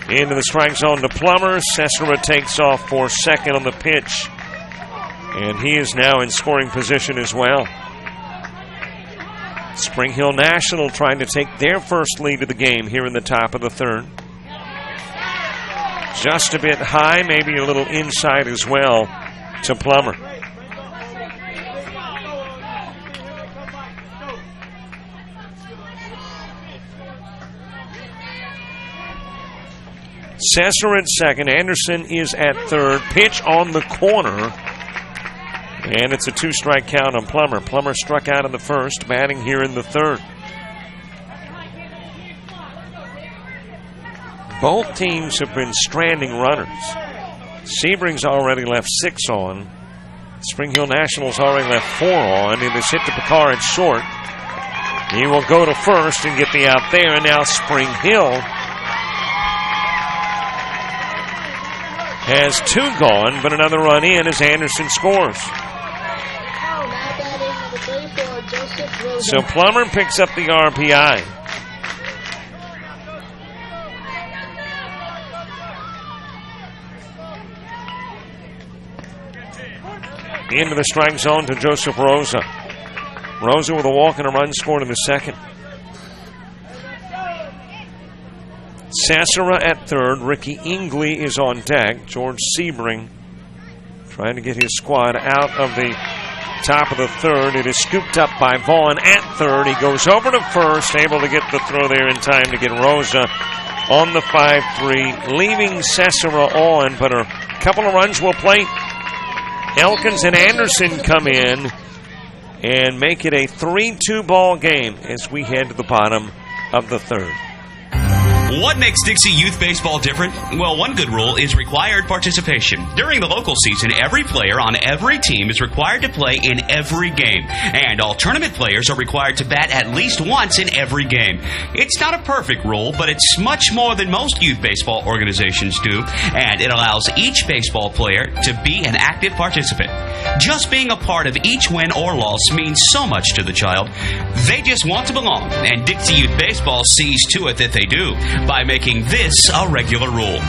Into the strike zone to Plummer. Cesara takes off for second on the pitch. And he is now in scoring position as well. Spring Hill National trying to take their first lead of the game here in the top of the third. Just a bit high, maybe a little inside as well to Plummer. Cesara at second. Anderson is at third. Pitch on the corner. And it's a 2-strike count on Plummer. Plummer struck out in the first, batting here in the third. Both teams have been stranding runners. Sebring's already left 6 on. Spring Hill National's already left 4 on. It is hit to Picard at short. He will go to first and get the out there. And now Spring Hill has 2 gone, but another run in as Anderson scores. So Plummer picks up the RBI. Into the strike zone to Joseph Rosa. Rosa with a walk and a run scored in the second. Cesara at third. Ricky Ingley is on deck. George Sebring trying to get his squad out of the top of the third. It is scooped up by Vaughn at third. He goes over to first, able to get the throw there in time to get Rosa on the 5-3, leaving Cesara on, but a couple of runs will plate. Elkins and Anderson come in and make it a 3-2 ball game as we head to the bottom of the third. What makes Dixie Youth Baseball different? Well, one good rule is required participation. During the local season, every player on every team is required to play in every game, and all tournament players are required to bat at least once in every game. It's not a perfect rule, but it's much more than most youth baseball organizations do, and it allows each baseball player to be an active participant. Just being a part of each win or loss means so much to the child. They just want to belong, and Dixie Youth Baseball sees to it that they do by making this a regular rule.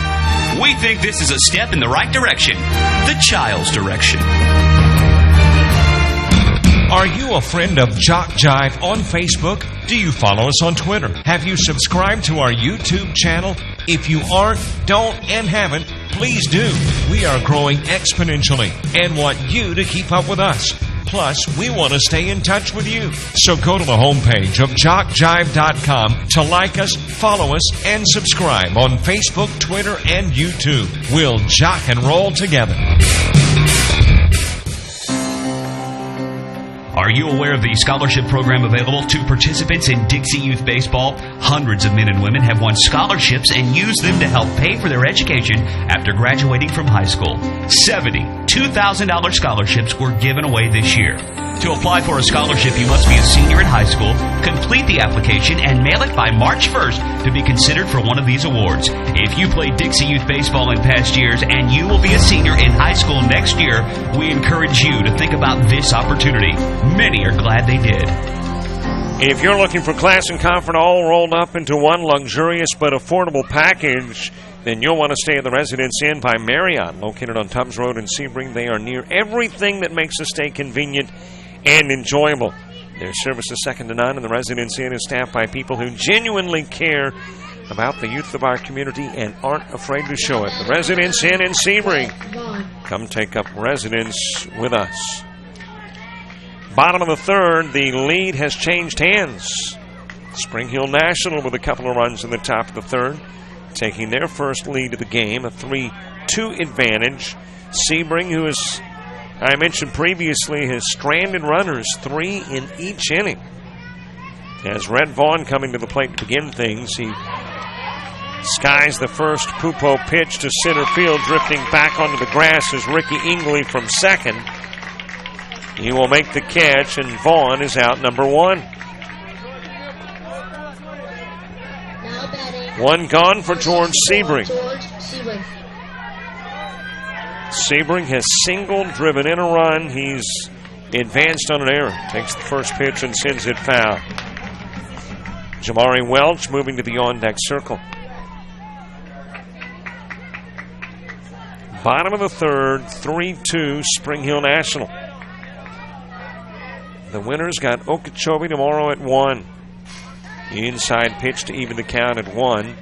We think this is a step in the right direction, the child's direction. Are you a friend of Jock Jive on Facebook? Do you follow us on Twitter? Have you subscribed to our YouTube channel? If you aren't, don't, and haven't, please do. We are growing exponentially and want you to keep up with us. Plus, we want to stay in touch with you. So go to the homepage of jockjive.com to like us, follow us, and subscribe on Facebook, Twitter, and YouTube. We'll jock and roll together. Are you aware of the scholarship program available to participants in Dixie Youth Baseball? Hundreds of men and women have won scholarships and used them to help pay for their education after graduating from high school. 70 $2,000 scholarships were given away this year. To apply for a scholarship, you must be a senior in high school, complete the application, and mail it by March 1st to be considered for one of these awards. If you played Dixie Youth Baseball in past years and you will be a senior in high school next year, we encourage you to think about this opportunity. Many are glad they did. If you're looking for class and comfort all rolled up into one luxurious but affordable package, then you'll want to stay at the Residence Inn by Marriott, located on Tubbs Road in Sebring. They are near everything that makes a stay convenient and enjoyable. Their service is second to none, and the Residence Inn is staffed by people who genuinely care about the youth of our community and aren't afraid to show it. The Residence Inn in Sebring. Come take up residence with us. Bottom of the third, the lead has changed hands. Spring Hill National with a couple of runs in the top of the third, taking their first lead of the game, a 3-2 advantage. Sebring, who is, I mentioned previously, has stranded runners, 3 in each inning. As Red Vaughn coming to the plate to begin things, he skies the first Pupo pitch to center field, drifting back onto the grass is Ricky Ingley from second. He will make the catch, and Vaughn is out number 1. One gone for George Sebring. Sebring has singled, driven in a run. He's advanced on an error. Takes the first pitch and sends it foul. Jamari Welch moving to the on-deck circle. Bottom of the third, 3-2 Spring Hill National. The winners got Okeechobee tomorrow at 1. Inside pitch to even the count at 1.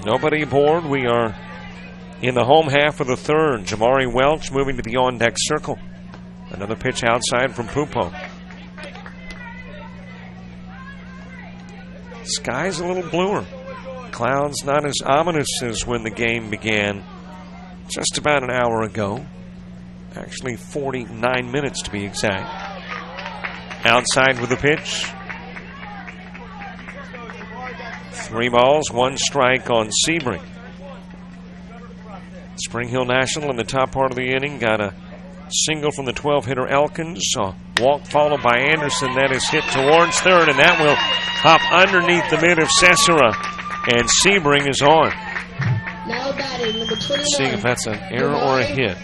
Nobody aboard. We are in the home half of the third. Jamari Welch moving to the on-deck circle. Another pitch outside from Pupo. Sky's a little bluer. Clouds not as ominous as when the game began just about an hour ago. Actually 49 minutes to be exact. Outside with the pitch. 3 balls, 1 strike on Sebring. Spring Hill National in the top part of the inning got a single from the 12-hitter Elkins. A walk followed by Anderson. That is hit towards third, and that will hop underneath the mid of Cesara. And Sebring is on. Now batting, number 21. Let's see if that's an error or a hit.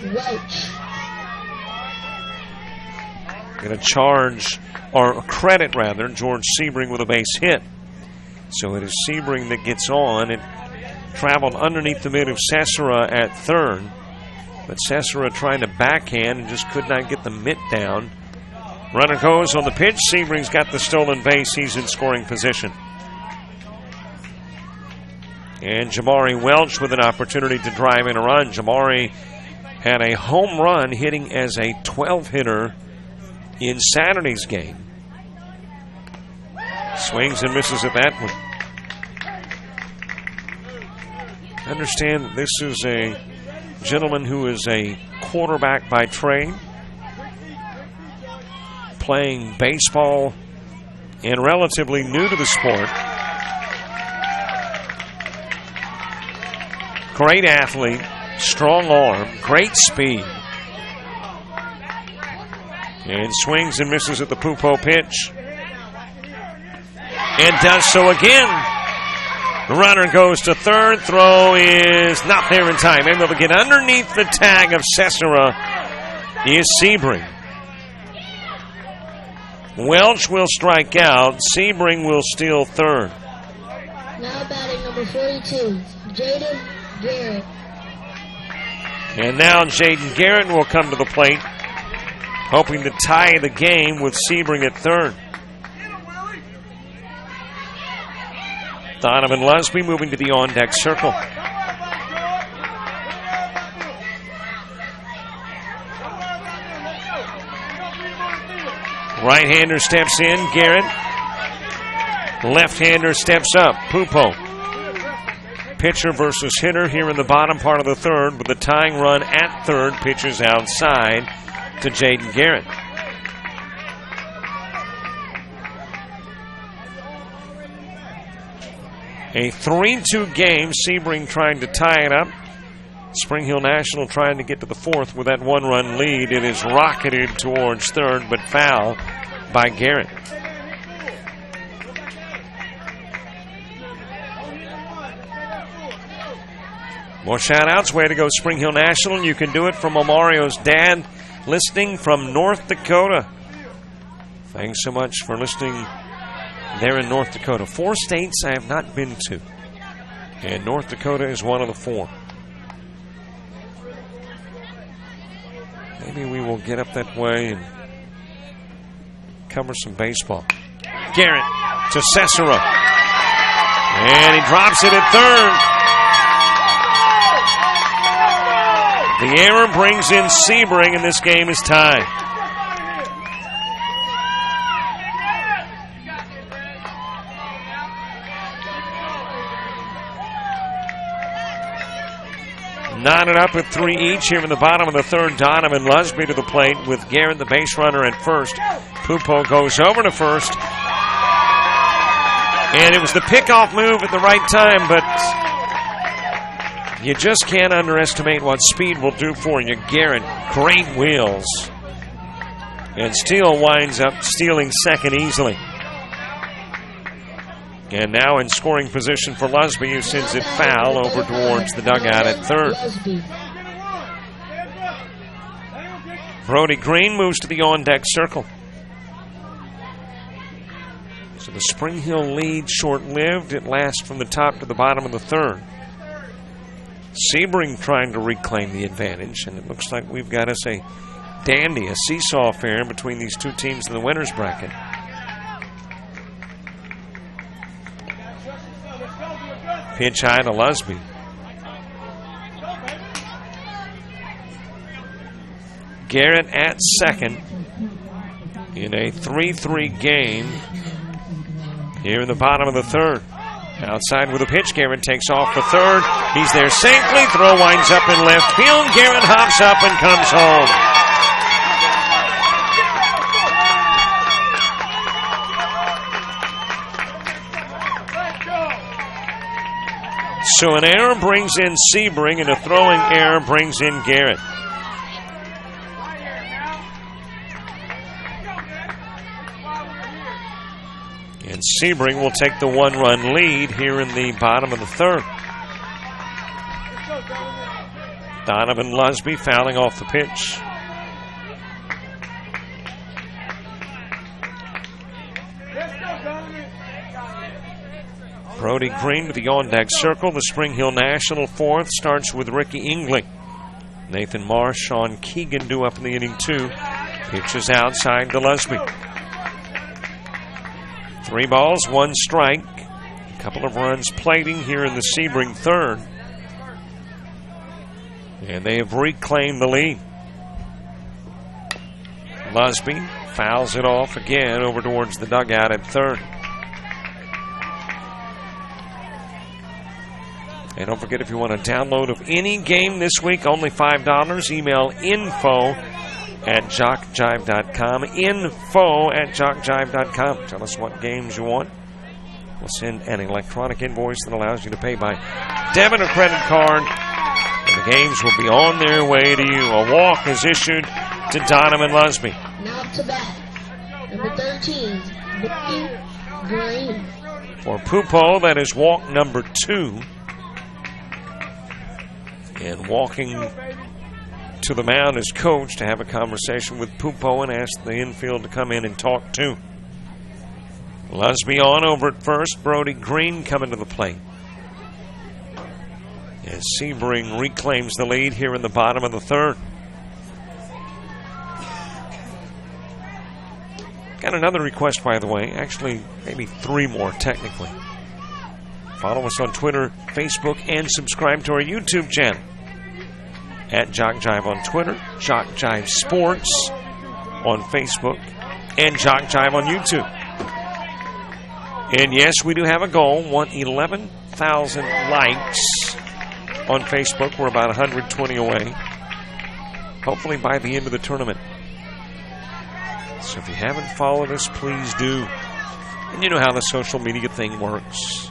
Going to charge, or credit rather, George Sebring with a base hit. So it is Sebring that gets on. It traveled underneath the mid of Cesara at third, but Cesara trying to backhand and just could not get the mitt down. Runner goes on the pitch. Sebring's got the stolen base. He's in scoring position. And Jamari Welch with an opportunity to drive in a run. Jamari had a home run hitting as a 12-hitter in Saturday's game. Swings and misses at that one. Understand that this is a gentleman who is a quarterback by trade, playing baseball and relatively new to the sport. Great athlete, strong arm, great speed. And swings and misses at the Pupo pitch. And does so again. The runner goes to third. Throw is not there in time. Able to get underneath the tag of Cesara is Sebring. Welch will strike out. Sebring will steal third. Now batting number 42, Jaden Garrett. And now Jaden Garrett will come to the plate, hoping to tie the game with Sebring at third. Donovan Lusby moving to the on-deck circle. Right-hander steps in, Garrett. Left-hander steps up, Pupo. Pitcher versus hitter here in the bottom part of the third with the tying run at third. Pitches outside to Jaden Garrett. A 3-2 game. Sebring trying to tie it up. Spring Hill National trying to get to the fourth with that one-run lead. It is rocketed towards third, but foul by Garrett. More shout-outs. Way to go, Spring Hill National. You can do it from Omario's dad, listening from North Dakota. Thanks so much for listening there in North Dakota. 4 states I have not been to, and North Dakota is one of the 4. Maybe we will get up that way and cover some baseball. Garrett to Cesara, and he drops it at third. The error brings in Sebring, and this game is tied. Knotted up at 3 each here in the bottom of the third. Donovan Lusby to the plate with Garrett, the base runner, at first. Pupo goes over to first. And it was the pickoff move at the right time, but you just can't underestimate what speed will do for you. Garrett, great wheels. And Steele winds up stealing second easily. And now in scoring position for Lusby, who sends it foul over towards the dugout at third. Brody Green moves to the on-deck circle. So the Spring Hill lead short-lived. It lasts from the top to the bottom of the third. Sebring trying to reclaim the advantage, and it looks like we've got us a dandy, a seesaw affair between these two teams in the winner's bracket. Pitch high to Lusby. Garrett at second in a 3-3 game here in the bottom of the third. Outside with a pitch. Garrett takes off for third. He's there safely. Throw winds up in left field. Garrett hops up and comes home. So an error brings in Sebring, and a throwing error brings in Garrett. And Sebring will take the one-run lead here in the bottom of the third. Donovan Lusby fouling off the pitch. Brody Green to the on-deck circle. The Spring Hill National fourth starts with Ricky Engling. Nathan Marsh, Sean Keegan due up in the inning 2. Pitches outside to Lusby. 3 balls, 1 strike. A couple of runs plating here in the Sebring third. And they have reclaimed the lead. Lusby Fouls it off again over towards the dugout at third. And don't forget, if you want a download of any game this week, only $5. Email info@jockjive.com. Info@jockjive.com. Tell us what games you want. We'll send an electronic invoice that allows you to pay by debit or credit card. And the games will be on their way to you. A walk is issued to Donovan Lusby. Now to bat. Number 13, Green. For Pupo, that is walk number 2. And walking to the mound is coach to have a conversation with Pupo and ask the infield to come in and talk too. Lusby on over at first. Brody Green coming to the plate. As Sebring reclaims the lead here in the bottom of the third. Got another request, by the way. Actually, maybe 3 more technically. Follow us on Twitter, Facebook, and subscribe to our YouTube channel. At Jock Jive on Twitter, Jock Jive Sports on Facebook, and Jock Jive on YouTube. And yes, we do have a goal. Want 11,000 likes on Facebook. We're about 120 away. Hopefully by the end of the tournament. So if you haven't followed us, please do. And you know how the social media thing works.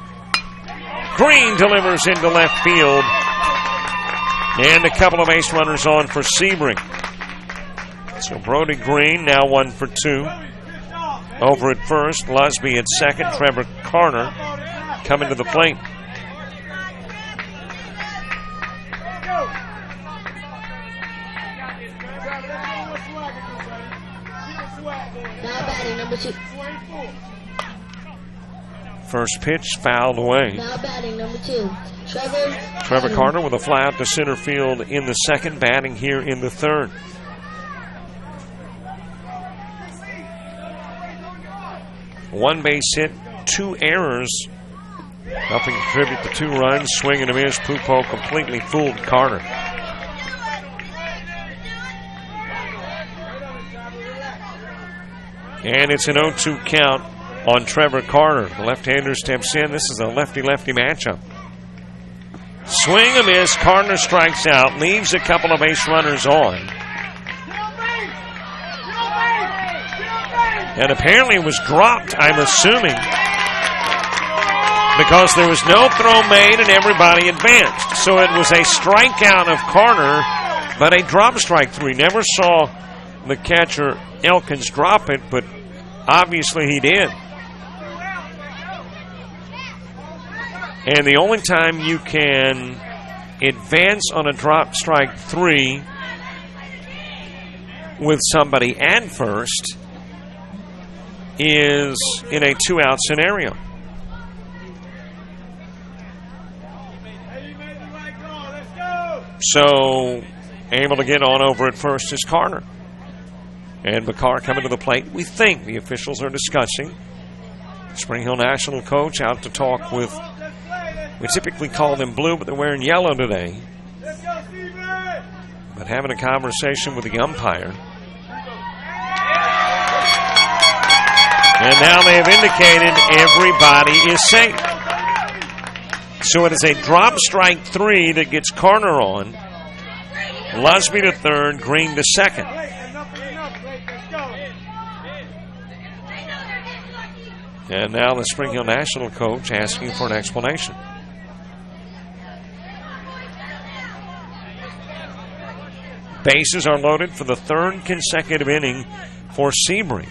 Green delivers into left field. And a couple of base runners on for Sebring. So Brody Green now 1 for 2. Over at first, Lusby at second. Trevor Carter coming to the plate. Now batting number 2. First pitch fouled away. Now batting number 2. Trevor Carter with a fly out to center field in the second, batting here in the third. One base hit, 2 errors. Nothing to contribute to 2 runs. Swing and a miss. Pupo completely fooled Carter. And it's an 0-2 count on Trevor Carter. The left-hander steps in. This is a lefty-lefty matchup. Swing a miss. Carter strikes out. Leaves a couple of base runners on. And apparently it was dropped, I'm assuming, because there was no throw made and everybody advanced. So it was a strikeout of Carter, but a drop strike 3. Never saw the catcher Elkins drop it, but obviously he did. And the only time you can advance on a drop strike 3 with somebody at first is in a 2-out scenario. So, able to get on over at first is Carter. And Bakar coming to the plate. We think the officials are discussing. Spring Hill National coach out to talk with, we typically call them blue, but they're wearing yellow today. But having a conversation with the umpire. And now they have indicated everybody is safe. So it is a drop strike 3 that gets Carter on. Lusby to third, Green to second. And now the Spring Hill National coach asking for an explanation. Bases are loaded for the 3rd consecutive inning for Sebring.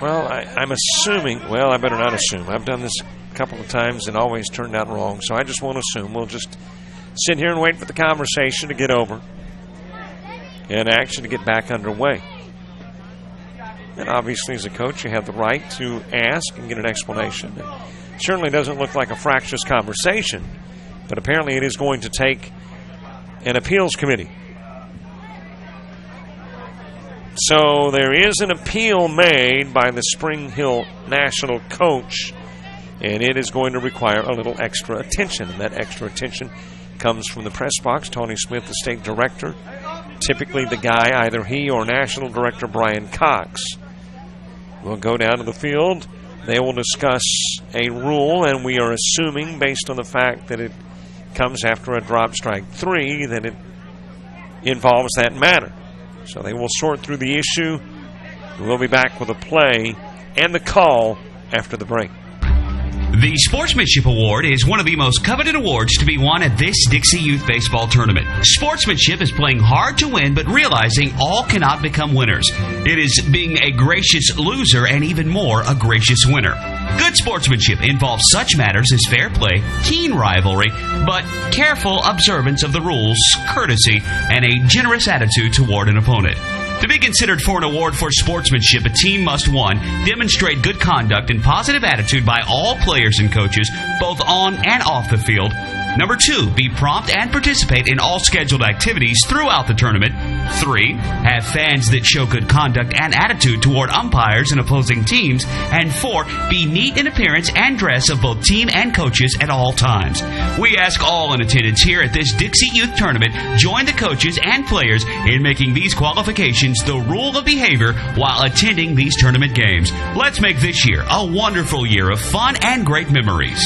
Well, I'm assuming, well, I better not assume. I've done this a couple of times and always turned out wrong, so I just won't assume. We'll just sit here and wait for the conversation to get over and action to get back underway. And obviously, as a coach, you have the right to ask and get an explanation. It certainly doesn't look like a fractious conversation, but apparently it is going to take an appeals committee. So there is an appeal made by the Spring Hill National coach, and it is going to require a little extra attention. And that extra attention comes from the press box. Tony Smith, the state director. Typically the guy, either he or National Director Brian Cox, will go down to the field. They will discuss a rule, and we are assuming, based on the fact that it comes after a drop strike 3, that it involves that matter. So they will sort through the issue. We'll be back with a play and the call after the break. The Sportsmanship Award is one of the most coveted awards to be won at this Dixie Youth Baseball Tournament. Sportsmanship is playing hard to win, but realizing all cannot become winners. It is being a gracious loser and even more a gracious winner. Good sportsmanship involves such matters as fair play, keen rivalry, but careful observance of the rules, courtesy, and a generous attitude toward an opponent. To be considered for an award for sportsmanship, a team must, 1, demonstrate good conduct and positive attitude by all players and coaches, both on and off the field. Number 2, be prompt and participate in all scheduled activities throughout the tournament. 3, have fans that show good conduct and attitude toward umpires and opposing teams. And 4, be neat in appearance and dress of both team and coaches at all times. We ask all in attendance here at this Dixie Youth Tournament join the coaches and players in making these qualifications the rule of behavior while attending these tournament games. Let's make this year a wonderful year of fun and great memories.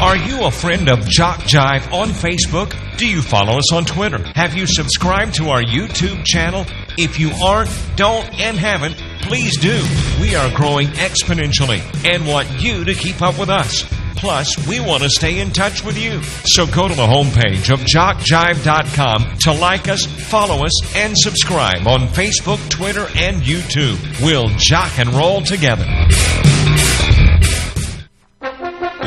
Are you a friend of Jock Jive on Facebook? Do you follow us on Twitter? Have you subscribed to our YouTube channel? If you aren't, don't, and haven't, please do. We are growing exponentially and want you to keep up with us. Plus, we want to stay in touch with you. So go to the homepage of jockjive.com to like us, follow us, and subscribe on Facebook, Twitter, and YouTube. We'll jock and roll together.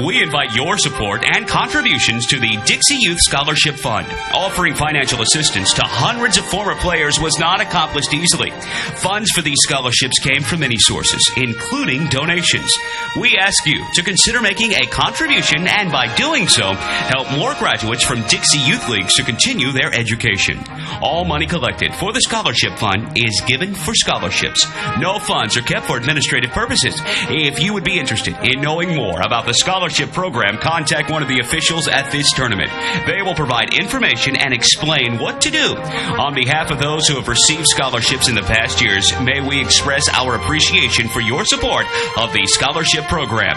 We invite your support and contributions to the Dixie Youth Scholarship Fund. Offering financial assistance to hundreds of former players was not accomplished easily. Funds for these scholarships came from many sources, including donations. We ask you to consider making a contribution and, by doing so, help more graduates from Dixie Youth Leagues to continue their education. All money collected for the Scholarship Fund is given for scholarships. No funds are kept for administrative purposes. If you would be interested in knowing more about the scholarship program, contact one of the officials at this tournament. They will provide information and explain what to do. On behalf of those who have received scholarships in the past years, may we express our appreciation for your support of the scholarship program.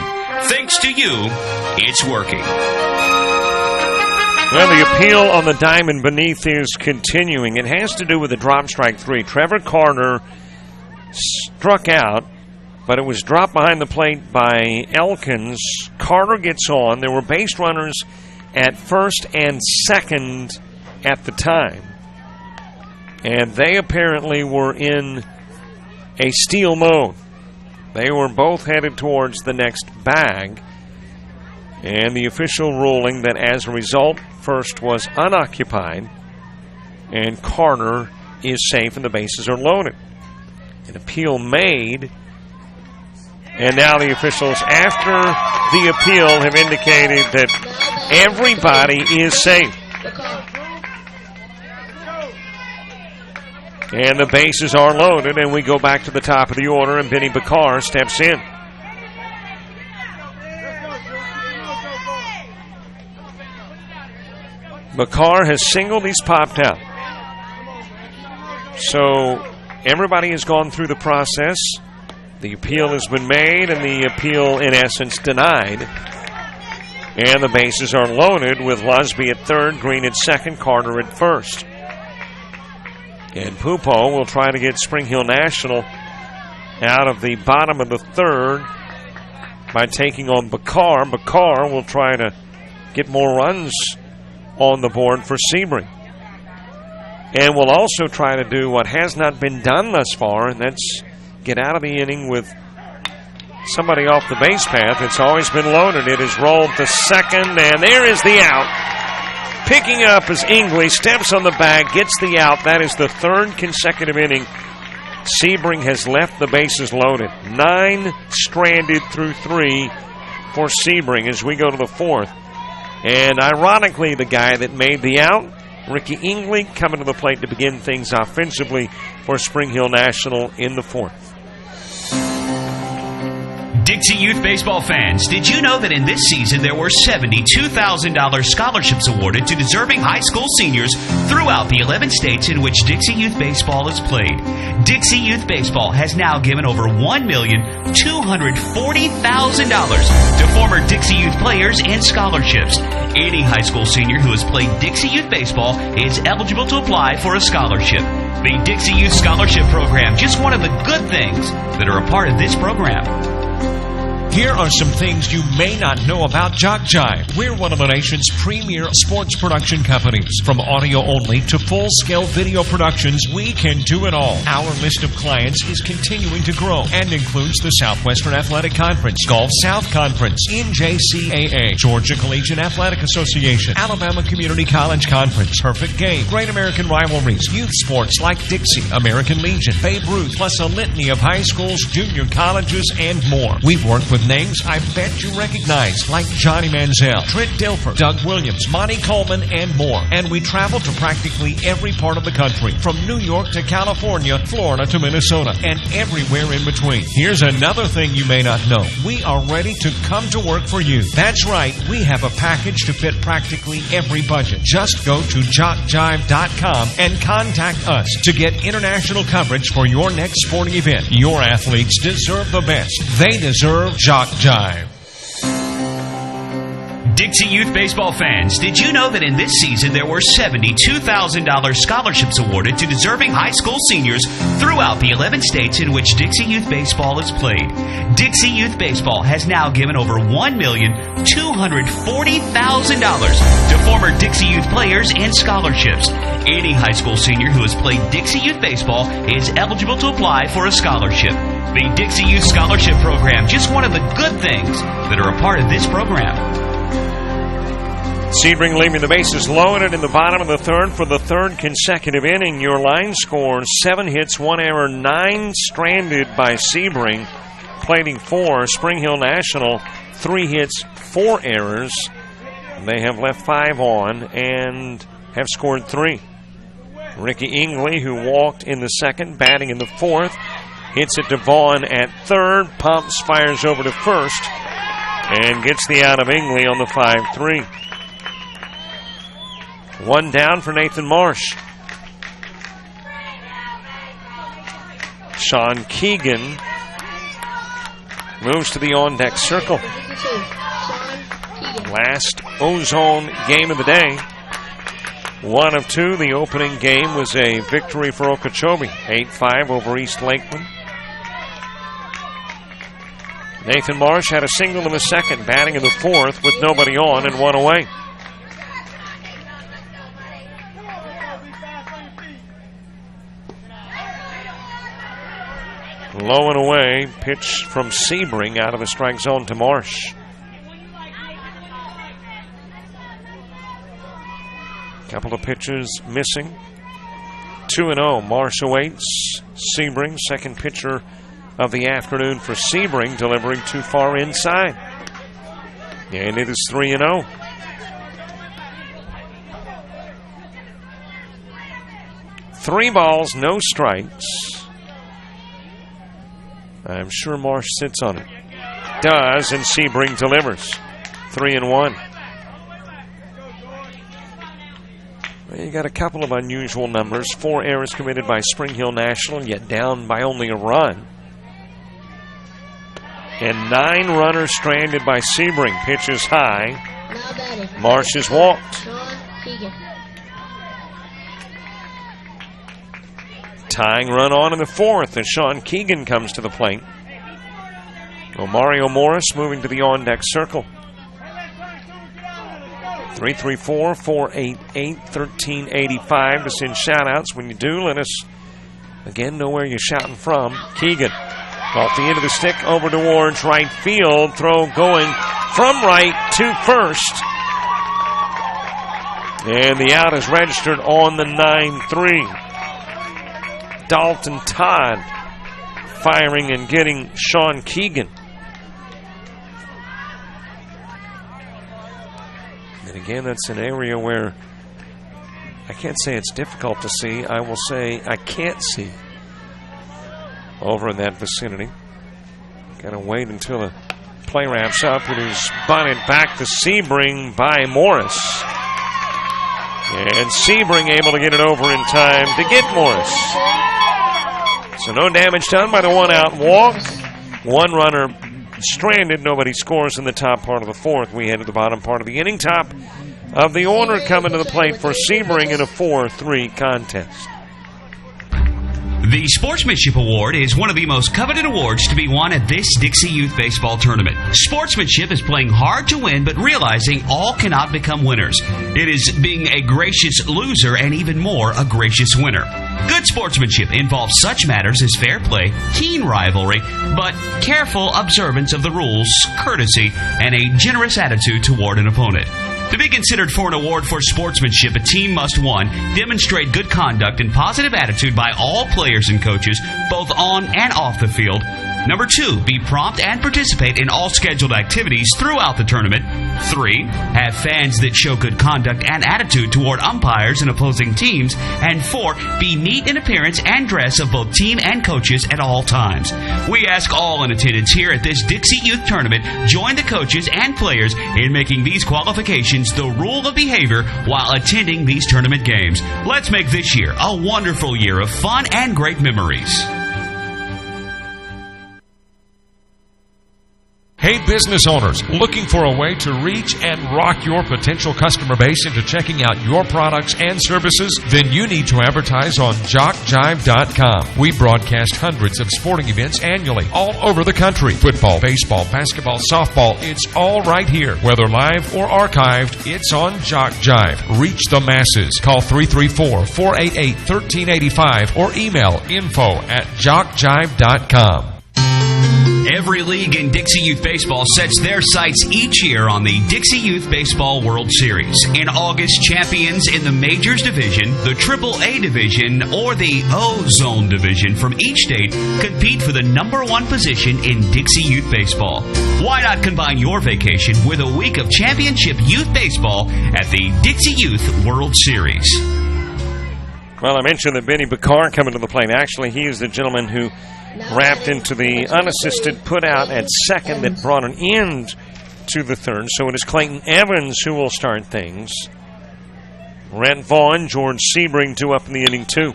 Thanks to you, it's working. Well, the appeal on the diamond beneath is continuing. It has to do with the drop strike 3. Trevor Carter struck out, but it was dropped behind the plate by Elkins. Carter gets on. There were base runners at first and second at the time, and they apparently were in a steal mode. They were both headed towards the next bag, and the official ruling that as a result, first was unoccupied, and Carter is safe and the bases are loaded. An appeal made. And now the officials, after the appeal, have indicated that everybody is safe. And the bases are loaded, and we go back to the top of the order, and Benny Bakar steps in. Bakar has singled, he's popped out. So everybody has gone through the process. The appeal has been made, and the appeal, in essence, denied. And the bases are loaded with Lusby at third, Green at second, Carter at first. And Pupo will try to get Spring Hill National out of the bottom of the third by taking on Bakar. Bakar will try to get more runs on the board for Sebring. And will also try to do what has not been done thus far, and that's get out of the inning with somebody off the base path. It's always been loaded. It is rolled to second, and there is the out. Picking up as Ingley steps on the bag, gets the out. That is the third consecutive inning. Sebring has left the bases loaded. 9 stranded through 3 for Sebring as we go to the fourth. And ironically, the guy that made the out, Ricky Ingley, coming to the plate to begin things offensively for Spring Hill National in the fourth. Dixie Youth Baseball fans, did you know that in this season there were $72,000 scholarships awarded to deserving high school seniors throughout the 11 states in which Dixie Youth Baseball is played? Dixie Youth Baseball has now given over $1,240,000 to former Dixie Youth players and scholarships. Any high school senior who has played Dixie Youth Baseball is eligible to apply for a scholarship. The Dixie Youth Scholarship Program, just one of the good things that are a part of this program. Here are some things you may not know about Jock Jive. We're one of the nation's premier sports production companies. From audio only to full-scale video productions, we can do it all. Our list of clients is continuing to grow and includes the Southwestern Athletic Conference, Gulf South Conference, NJCAA, Georgia Collegiate Athletic Association, Alabama Community College Conference, Perfect Game, Great American Rivalries, youth sports like Dixie, American Legion, Babe Ruth, plus a litany of high schools, junior colleges, and more. We've worked with names I bet you recognize, like Johnny Manziel, Trent Dilfer, Doug Williams, Monty Coleman, and more. And we travel to practically every part of the country, from New York to California, Florida to Minnesota, and everywhere in between. Here's another thing you may not know. We are ready to come to work for you. That's right, we have a package to fit practically every budget. Just go to jockjive.com and contact us to get international coverage for your next sporting event. Your athletes deserve the best. They deserve Jock Jive. Dixie Youth Baseball fans, did you know that in this season there were $72,000 scholarships awarded to deserving high school seniors throughout the 11 states in which Dixie Youth Baseball is played? Dixie Youth Baseball has now given over $1,240,000 to former Dixie Youth players and scholarships. Any high school senior who has played Dixie Youth Baseball is eligible to apply for a scholarship. The Dixie Youth Scholarship Program, just one of the good things that are a part of this program. Sebring leaving the bases loaded in the bottom of the third for the third consecutive inning. Your line score, 7 hits, 1 error, 9 stranded by Sebring, plating 4. Spring Hill National, 3 hits, 4 errors. They have left 5 on and have scored 3. Ricky Ingley, who walked in the second, batting in the fourth, hits it to Vaughn at third, pumps, fires over to first, and gets the out of Ingley on the 5-3. 1 down for Nathan Marsh. Sean Keegan moves to the on-deck circle. Last Ozone game of the day. 1 of 2. The opening game was a victory for Okeechobee. 8-5 over East Lakeland. Nathan Marsh had a single in the second, batting in the fourth with nobody on and 1 away. Low and away, pitch from Sebring out of the strike zone to Marsh. Couple of pitches missing. 2-0. Marsh awaits Sebring, second pitcher of the afternoon for Sebring, delivering too far inside. And it is 3-0. Three balls, no strikes. I'm sure Marsh sits on it. Does, and Sebring delivers. 3-1. Well, you got a couple of unusual numbers. 4 errors committed by Spring Hill National, yet down by only a run. And 9 runners stranded by Sebring. Pitches high. Marsh is walked. Tying run on in the fourth as Sean Keegan comes to the plate. Mario Morris moving to the on-deck circle. 334-488-1385 to send shout-outs. When you do, let us again know where you're shouting from. Keegan off the end of the stick over towards right field. Throw going from right to first. And the out is registered on the 9-3. Dalton Todd firing and getting Sean Keegan. And again, that's an area where I can't say it's difficult to see. I will say I can't see over in that vicinity. Got to wait until the Play wraps up. It is bunted back to Sebring by Morris. And Sebring able to get it over in time to get Morris. So no damage done by the one-out walk. One runner stranded. Nobody scores in the top part of the fourth. We head to the bottom part of the inning. Top of the order coming to the plate for Sebring in a 4-3 contest. The Sportsmanship Award is one of the most coveted awards to be won at this Dixie Youth Baseball Tournament. Sportsmanship is playing hard to win, but realizing all cannot become winners. It is being a gracious loser and even more a gracious winner. Good sportsmanship involves such matters as fair play, keen rivalry, but careful observance of the rules, courtesy, and a generous attitude toward an opponent. To be considered for an award for sportsmanship, a team must, 1, demonstrate good conduct and positive attitude by all players and coaches, both on and off the field. Number 2, be prompt and participate in all scheduled activities throughout the tournament. 3, have fans that show good conduct and attitude toward umpires and opposing teams. And 4, be neat in appearance and dress of both team and coaches at all times. We ask all in attendance here at this Dixie Youth Tournament join the coaches and players in making these qualifications the rule of behavior while attending these tournament games. Let's make this year a wonderful year of fun and great memories. Hey, business owners, looking for a way to reach and rock your potential customer base into checking out your products and services? Then you need to advertise on JockJive.com. We broadcast hundreds of sporting events annually all over the country. Football, baseball, basketball, softball, it's all right here. Whether live or archived, it's on JockJive. Reach the masses. Call 334-488-1385 or email info@JockJive.com. Every league in Dixie Youth Baseball sets their sights each year on the Dixie Youth Baseball World Series. In August, champions in the Majors Division, the AAA Division, or the Ozone Division from each state compete for the number 1 position in Dixie Youth Baseball. Why not combine your vacation with a week of championship youth baseball at the Dixie Youth World Series? Well, I mentioned that Benny Bakar coming to the plate. Actually, he is the gentleman who wrapped into the unassisted put-out at second that brought an end to the third. So it is Clayton Evans who will start things. Rhett Vaughn, George Sebring, 2 up in the inning, 2.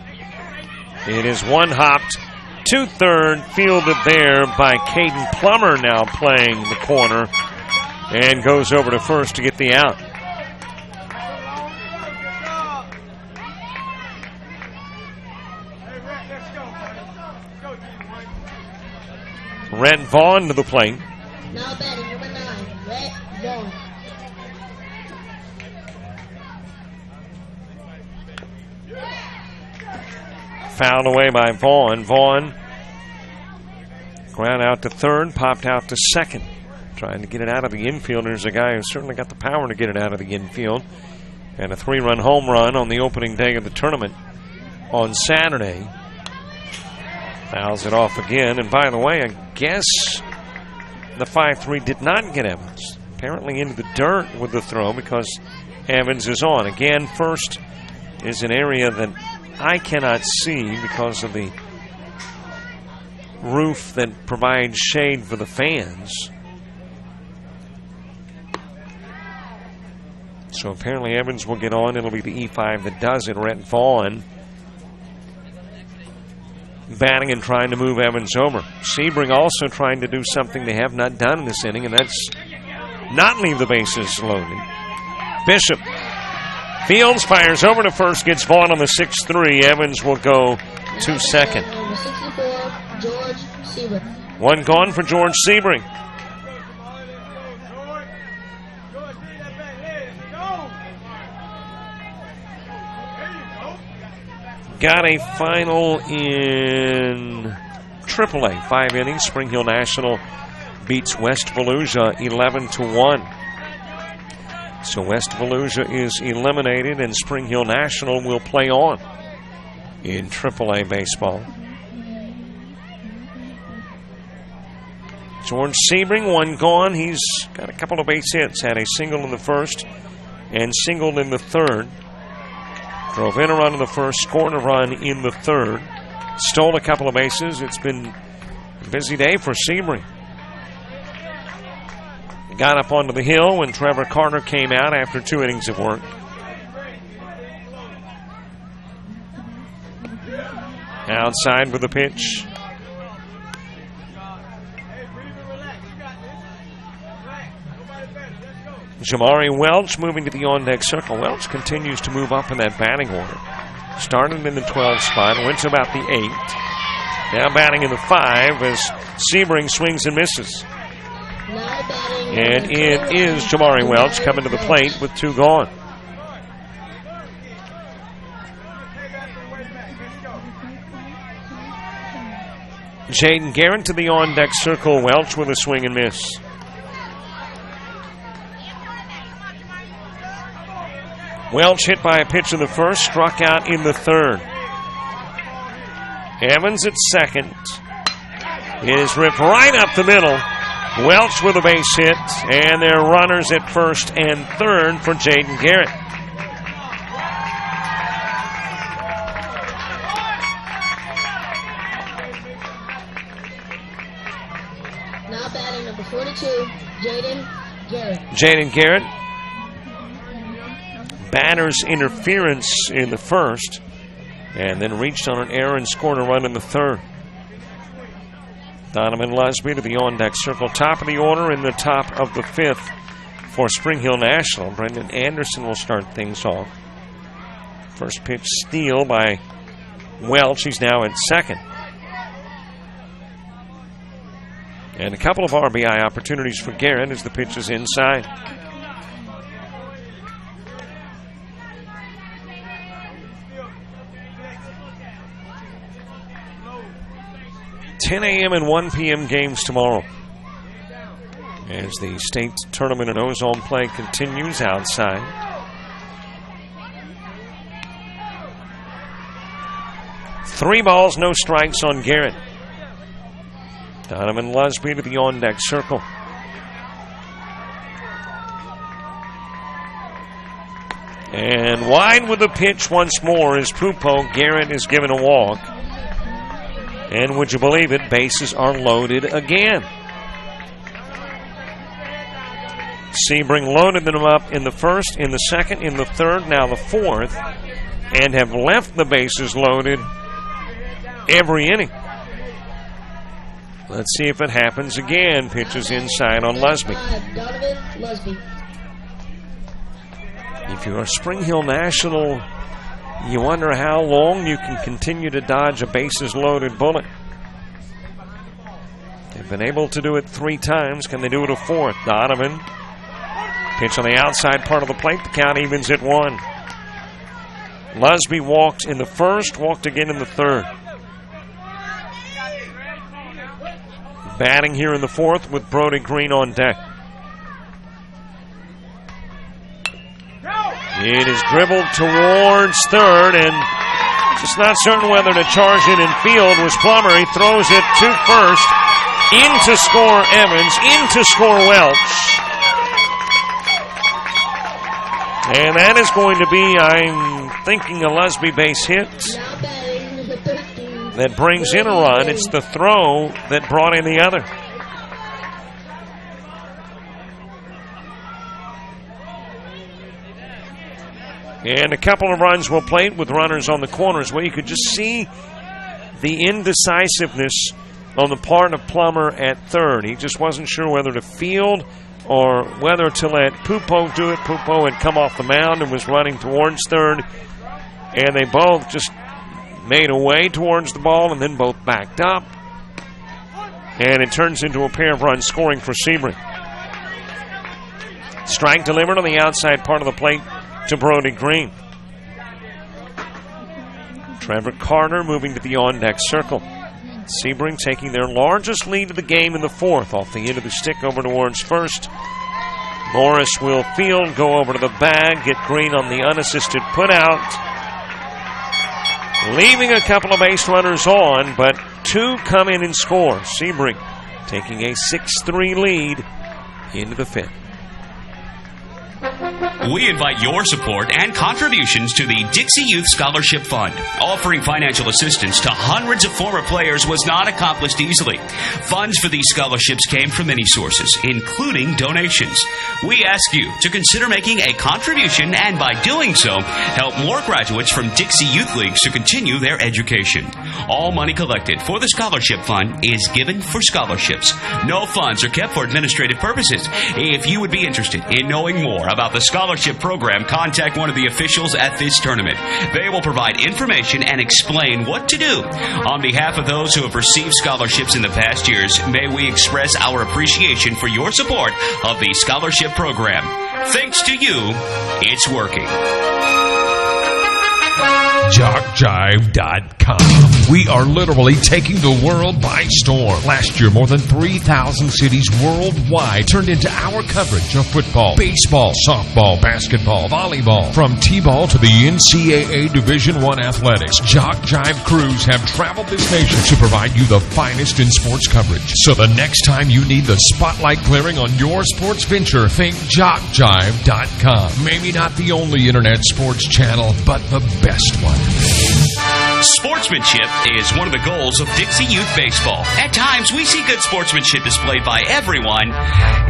It is one hopped to third, fielded there by Caden Plummer, now playing the corner, and goes over to first to get the out. Rhett Vaughn to the plate. Now batting number 9, Rhett Vaughn. Fouled away by Vaughn. Vaughn ground out to third, popped out to second. Trying to get it out of the infield. There's a guy who's certainly got the power to get it out of the infield. And a 3-run home run on the opening day of the tournament on Saturday. Fouls it off again. And by the way, I guess the 5-3 did not get Evans. Apparently into the dirt with the throw because Evans is on. Again, first is an area that I cannot see because of the roof that provides shade for the fans. So apparently Evans will get on. It'll be the E5 that does it. Rhett Vaughn batting and trying to move Evans over. Sebring also trying to do something they have not done in this inning, and that's not leave the bases loaded. Bishop fields, fires over to first, gets Vaughn on the 6-3. Evans will go to second. Number 64, George Sebring. One gone for George Sebring. Got a final in AAA. 5 innings. Spring Hill National beats West Volusia 11-1. So West Volusia is eliminated, and Spring Hill National will play on in AAA baseball. George Sebring, one gone. He's got a couple of base hits. Had a single in the first and singled in the third. Drove in a run in the first, scored a run in the third. Stole a couple of bases. It's been a busy day for Sebring. got up onto the hill when Trevor Carter came out after 2 innings of work. Outside with the pitch. Jamari Welch moving to the on-deck circle. Welch continues to move up in that batting order. Started in the 12th spot, went to about the 8th. Now batting in the 5 as Sebring swings and misses. And it is Jamari Welch coming to the plate with 2 gone. Jaden Garrett to the on-deck circle. Welch with a swing and miss. Welch hit by a pitch in the first, struck out in the 3rd. Evans at second. It is ripped right up the middle. Welch with a base hit, and there are runners at first and 3rd for Jaden Garrett. Now batting number 42, Jaden Garrett. Jaden Garrett. Batter's interference in the first, and then reached on an error and scored a run in the 3rd. Donovan Lusby to the on-deck circle. Top of the order in the top of the 5th for Spring Hill National. Brendan Anderson will start things off. First pitch steal by Welch. He's now at second. And a couple of RBI opportunities for Garrett as the pitch is inside. 10 a.m. and 1 p.m. games tomorrow as the state tournament and Ozone play continues outside. Three balls, no strikes on Garrett. Donovan Lusby to the on-deck circle. And wide with the pitch once more is Pupo. Garrett is given a walk. And would you believe it, bases are loaded again. Sebring loaded them up in the first, in the second, in the third, now the fourth, and have left the bases loaded every inning. Let's see if it happens again. Pitches inside on Lusby. Donovan Lusby. If you're a Spring Hill National, you wonder how long you can continue to dodge a bases-loaded bullet. They've been able to do it 3 times. Can they do it a 4th? Donovan. Pitch on the outside part of the plate. The count evens at 1. Lusby walked in the first, walked again in the third. Batting here in the 4th with Brody Green on deck. It is dribbled towards third, and just not certain whether to charge it in field was Plummer. He throws it to first, into score Evans, into score Welch. And that is going to be, I'm thinking, a Lusby base hit that brings in a run. It's the throw that brought in the other. And a couple of runs will plate with runners on the corners where you could just see the indecisiveness on the part of Plummer at third. He just wasn't sure whether to field or whether to let Pupo do it. Pupo had come off the mound and was running towards third. And they both just made a way towards the ball and then both backed up. And it turns into a pair of runs scoring for Sebring. Strike delivered on the outside part of the plate to Brody Green. Trevor Carter moving to the on-deck circle. Sebring taking their largest lead of the game in the 4th off the end of the stick over towards first. Morris will field, go over to the bag, get Green on the unassisted putout. Leaving a couple of base runners on, but 2 come in and score. Sebring taking a 6-3 lead into the 5th. We invite your support and contributions to the Dixie Youth Scholarship Fund. Offering financial assistance to hundreds of former players was not accomplished easily. Funds for these scholarships came from many sources, including donations. We ask you to consider making a contribution and by doing so, help more graduates from Dixie Youth Leagues to continue their education. All money collected for the Scholarship Fund is given for scholarships. No funds are kept for administrative purposes. If you would be interested in knowing more about the scholarship program, contact one of the officials at this tournament. They will provide information and explain what to do. On behalf of those who have received scholarships in the past years, may we express our appreciation for your support of the scholarship program. Thanks to you, it's working. JockJive.com. We are literally taking the world by storm. Last year, more than 3,000 cities worldwide turned into our coverage of football, baseball, softball, basketball, volleyball. From T-ball to the NCAA Division I athletics, Jock Jive crews have traveled this nation to provide you the finest in sports coverage. So the next time you need the spotlight glaring on your sports venture, think JockJive.com. Maybe not the only internet sports channel, but the best one. Sportsmanship is one of the goals of Dixie Youth Baseball. At times, we see good sportsmanship displayed by everyone,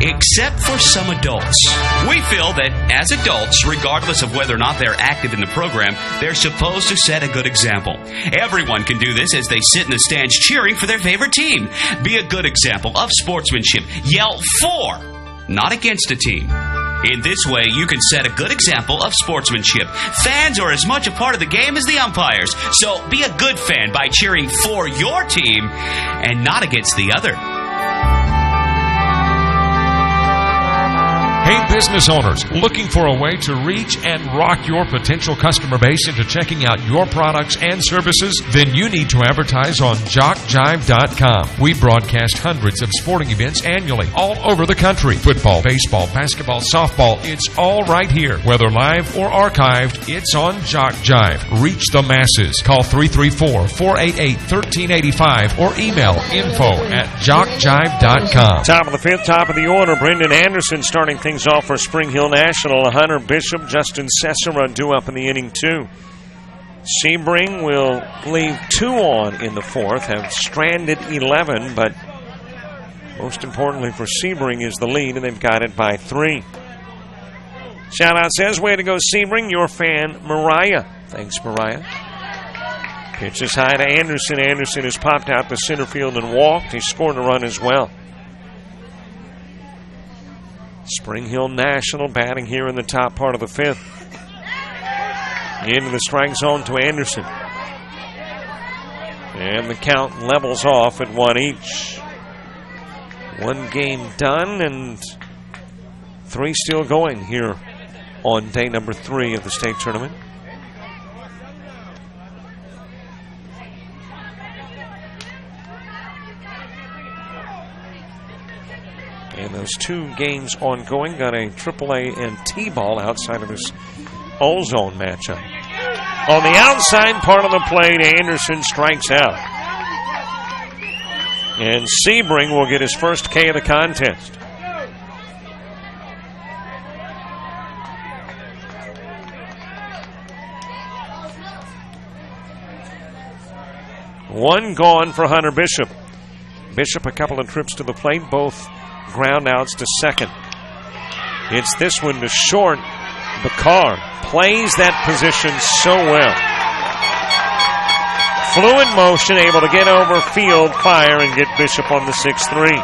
except for some adults. We feel that as adults, regardless of whether or not they're active in the program, they're supposed to set a good example. Everyone can do this as they sit in the stands cheering for their favorite team. Be a good example of sportsmanship. Yell for, not against a team. In this way, you can set a good example of sportsmanship. Fans are as much a part of the game as the umpires, so be a good fan by cheering for your team and not against the other. Hey, business owners, looking for a way to reach and rock your potential customer base into checking out your products and services? Then you need to advertise on JockJive.com. We broadcast hundreds of sporting events annually all over the country. Football, baseball, basketball, softball, it's all right here. Whether live or archived, it's on JockJive. Reach the masses. Call 334-488-1385 or email info@JockJive.com. Top of the fifth, top of the order, Brendan Anderson starting things off for Spring Hill National. Hunter Bishop, Justin Cesara due up in the inning two. Sebring will leave 2 on in the fourth, have stranded 11, but most importantly for Sebring is the lead, and they've got it by 3. Shout out says, way to go Sebring, your fan Mariah. Thanks Mariah. Pitch is high to Anderson. Anderson has popped out to center field and walked. He scored a run as well. Spring Hill National batting here in the top part of the fifth. Into the strike zone to Anderson. And the count levels off at 1 each. 1 game done and 3 still going here on day number 3 of the state tournament. And those 2 games ongoing, got a AAA and T-ball outside of this Ozone matchup. On the outside part of the plate, Anderson strikes out. And Sebring will get his first K of the contest. One gone for Hunter Bishop. Bishop a couple of trips to the plate, both ground outs to second. It's this one to short. Bakar plays that position so well. Fluid motion, able to get over field, fire, and get Bishop on the 6-3.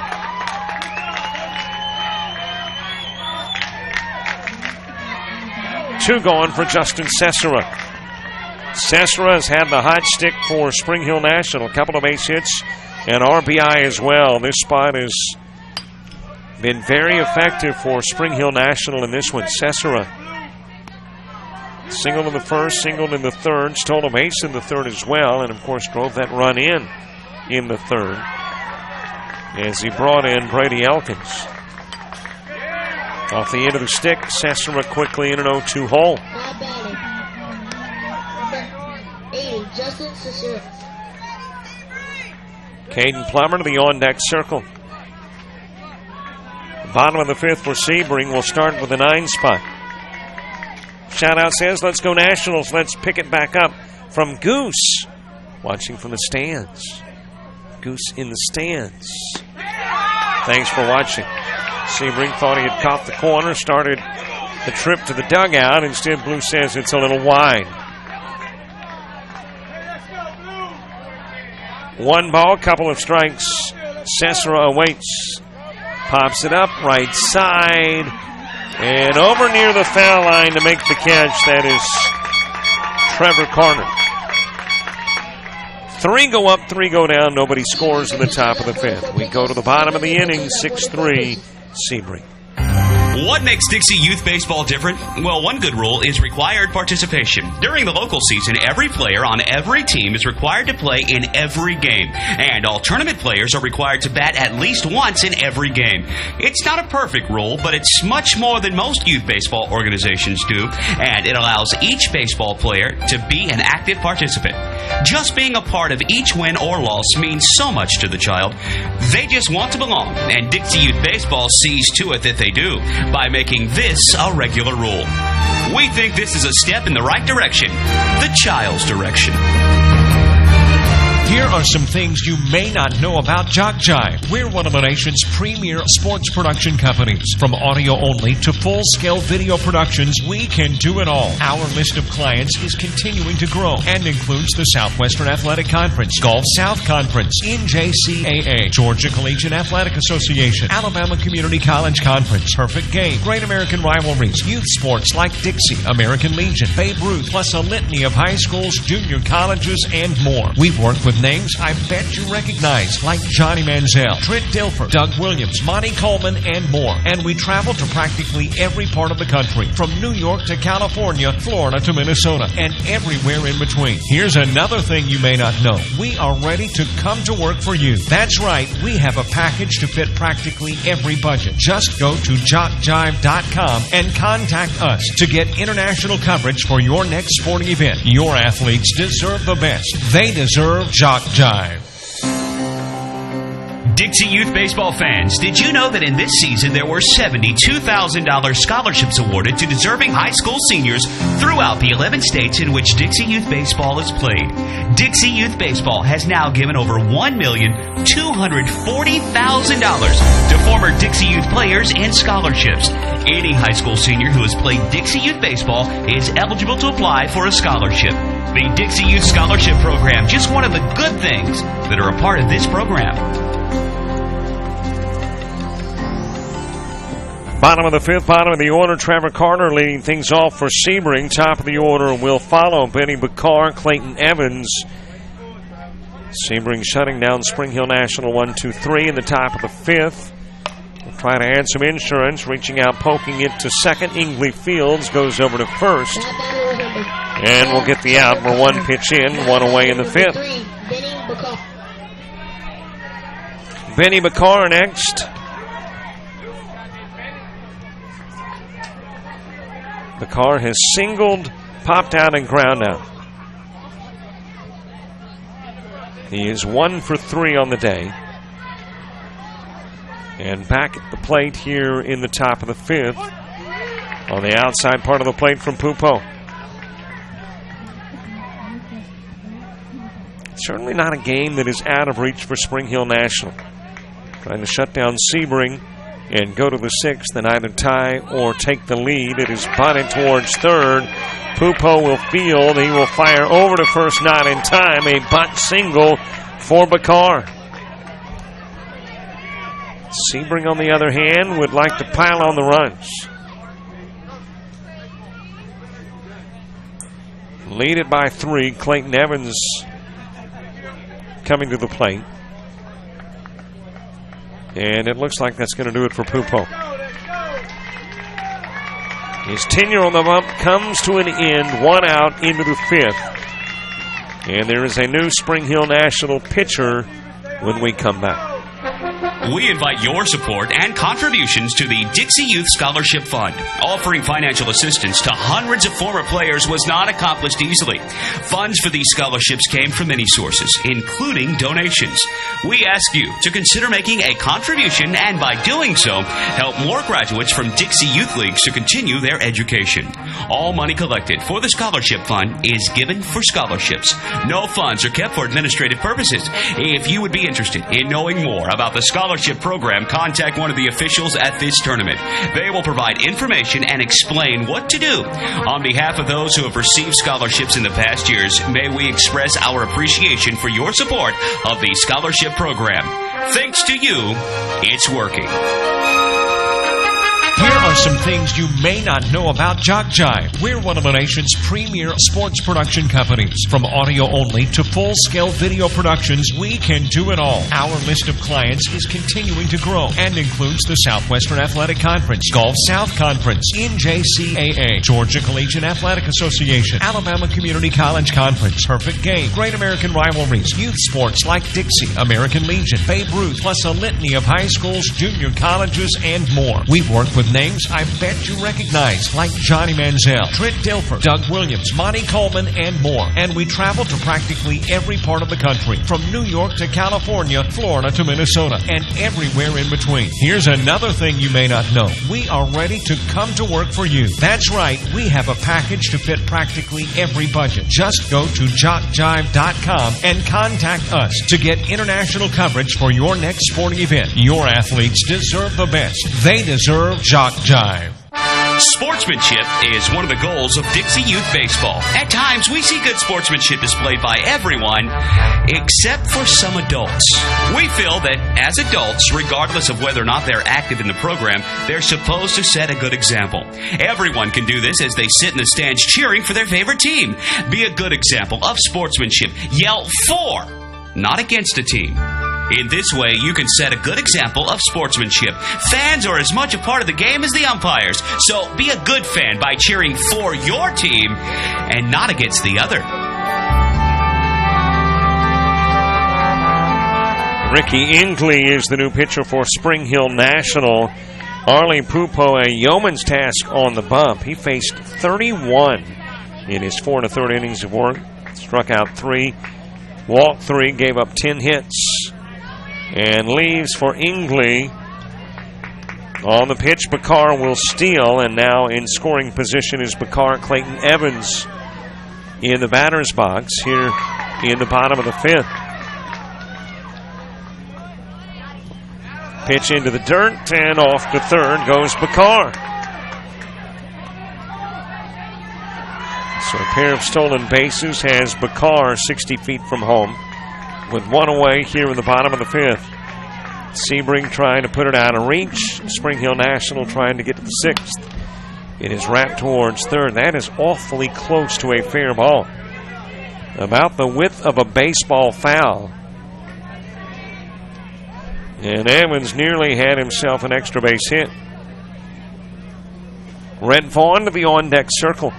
Two gone for Justin Cesara. Cesara has had the hot stick for Spring Hill National. A couple of base hits and RBI as well. This spot has been very effective for Spring Hill National in this one. Cesara singled in the first, singled in the third, stole a base in the third as well, and of course drove that run in the third as he brought in Brady Elkins. Off the end of the stick, Cesara quickly in an 0-2 hole. Justin Cesara. Caden Plummer to the on-deck circle. Bottom of the fifth for Sebring will start with the 9 spot. Shout-out says, let's go Nationals. Let's pick it back up from Goose. Watching from the stands. Goose in the stands. Thanks for watching. Sebring thought he had caught the corner, started the trip to the dugout. Instead, Blue says it's a little wide. 1 ball, couple of strikes. Cesara awaits. Pops it up, right side. And over near the foul line to make the catch. That is Trevor Carter. 3 go up, 3 go down. Nobody scores in the top of the 5th. We go to the bottom of the inning, 6-3, Sebring. What makes Dixie Youth Baseball different? Well, one good rule is required participation. During the local season, every player on every team is required to play in every game. And all tournament players are required to bat at least once in every game. It's not a perfect rule, but it's much more than most youth baseball organizations do. And it allows each baseball player to be an active participant. Just being a part of each win or loss means so much to the child. They just want to belong. And Dixie Youth Baseball sees to it that they do, by making this a regular rule. We think this is a step in the right direction, the child's direction. Here are some things you may not know about Jock Jive. We're one of the nation's premier sports production companies. From audio only to full-scale video productions, we can do it all. Our list of clients is continuing to grow and includes the Southwestern Athletic Conference, Gulf South Conference, NJCAA, Georgia Collegiate Athletic Association, Alabama Community College Conference, Perfect Game, Great American Rivalries, youth sports like Dixie, American Legion, Babe Ruth, plus a litany of high schools, junior colleges, and more. We've worked with names I bet you recognize, like Johnny Manziel, Trent Dilfer, Doug Williams, Monty Coleman, and more. And we travel to practically every part of the country, from New York to California, Florida to Minnesota, and everywhere in between. Here's another thing you may not know. We are ready to come to work for you. That's right, we have a package to fit practically every budget. Just go to jockjive.com and contact us to get international coverage for your next sporting event. Your athletes deserve the best. They deserve Jock Jive. Dixie Youth Baseball fans, did you know that in this season there were $72,000 scholarships awarded to deserving high school seniors throughout the 11 states in which Dixie Youth Baseball is played? Dixie Youth Baseball has now given over $1,240,000 to former Dixie Youth players in scholarships. Any high school senior who has played Dixie Youth Baseball is eligible to apply for a scholarship. The Dixie Youth Scholarship Program, just one of the good things that are a part of this program. Bottom of the 5th, bottom of the order, Trevor Carter leading things off for Sebring. Top of the order will follow Benny Bakar, Clayton Evans. Sebring shutting down Spring Hill National 1-2-3 in the top of the 5th. We'll try to add some insurance, reaching out, poking it to second. Ingley Fields goes over to first. And we'll get the out. We're 1 pitch in, 1 away in the 5th. Benny Bakar next. Bakar has singled, popped out, and ground out. He is 1 for 3 on the day. And back at the plate here in the top of the 5th. On the outside part of the plate from Pupo. Certainly not a game that is out of reach for Spring Hill National. Trying to shut down Sebring and go to the 6th and either tie or take the lead. It is bunted towards third. Pupo will field. He will fire over to first, not in time. A bunt single for Bakar. Sebring, on the other hand, would like to pile on the runs. Lead it by 3. Clayton Evans coming to the plate. And it looks like that's going to do it for Pupo. His tenure on the bump comes to an end, 1 out into the 5th. And there is a new Spring Hill National pitcher when we come back. We invite your support and contributions to the Dixie Youth Scholarship Fund. Offering financial assistance to hundreds of former players was not accomplished easily. Funds for these scholarships came from many sources, including donations. We ask you to consider making a contribution and by doing so, help more graduates from Dixie Youth Leagues to continue their education. All money collected for the Scholarship Fund is given for scholarships. No funds are kept for administrative purposes. If you would be interested in knowing more about the scholarship program, contact one of the officials at this tournament. They will provide information and explain what to do. On behalf of those who have received scholarships in the past years, may we express our appreciation for your support of the scholarship program. Thanks to you, it's working. Here are some things you may not know about Jock Jive. We're one of the nation's premier sports production companies. From audio only to full-scale video productions, we can do it all. Our list of clients is continuing to grow and includes the Southwestern Athletic Conference, Gulf South Conference, NJCAA, Georgia Collegiate Athletic Association, Alabama Community College Conference, Perfect Game, Great American Rivalries, youth sports like Dixie, American Legion, Babe Ruth, plus a litany of high schools, junior colleges, and more. We've worked with names I bet you recognize, like Johnny Manziel, Trent Dilfer, Doug Williams, Monty Coleman, and more. And we travel to practically every part of the country, from New York to California, Florida to Minnesota, and everywhere in between. Here's another thing you may not know. We are ready to come to work for you. That's right, we have a package to fit practically every budget. Just go to jockjive.com and contact us to get international coverage for your next sporting event. Your athletes deserve the best. They deserve Jock Jive. Sportsmanship is one of the goals of Dixie Youth Baseball. At times, we see good sportsmanship displayed by everyone, except for some adults. We feel that as adults, regardless of whether or not they're active in the program, they're supposed to set a good example. Everyone can do this as they sit in the stands cheering for their favorite team. Be a good example of sportsmanship. Yell for, not against a team. In this way, you can set a good example of sportsmanship. Fans are as much a part of the game as the umpires, so be a good fan by cheering for your team and not against the other. Ricky Ingley is the new pitcher for Spring Hill National. Arlie Pupo, a yeoman's task on the bump. He faced 31 in his 4 1/3 innings of work. Struck out 3, walked 3, gave up 10 hits. And leaves for Ingley. On the pitch, Bakar will steal, and now in scoring position is Bakar. Clayton Evans in the batter's box here in the bottom of the 5th. Pitch into the dirt, and off to third goes Bakar. So a pair of stolen bases has Bakar 60 feet from home, with one away here in the bottom of the 5th. Sebring trying to put it out of reach. Spring Hill National trying to get to the 6th. It is wrapped towards third. That is awfully close to a fair ball. About the width of a baseball foul. And Evans nearly had himself an extra base hit. Red Vaughn to the on-deck circle.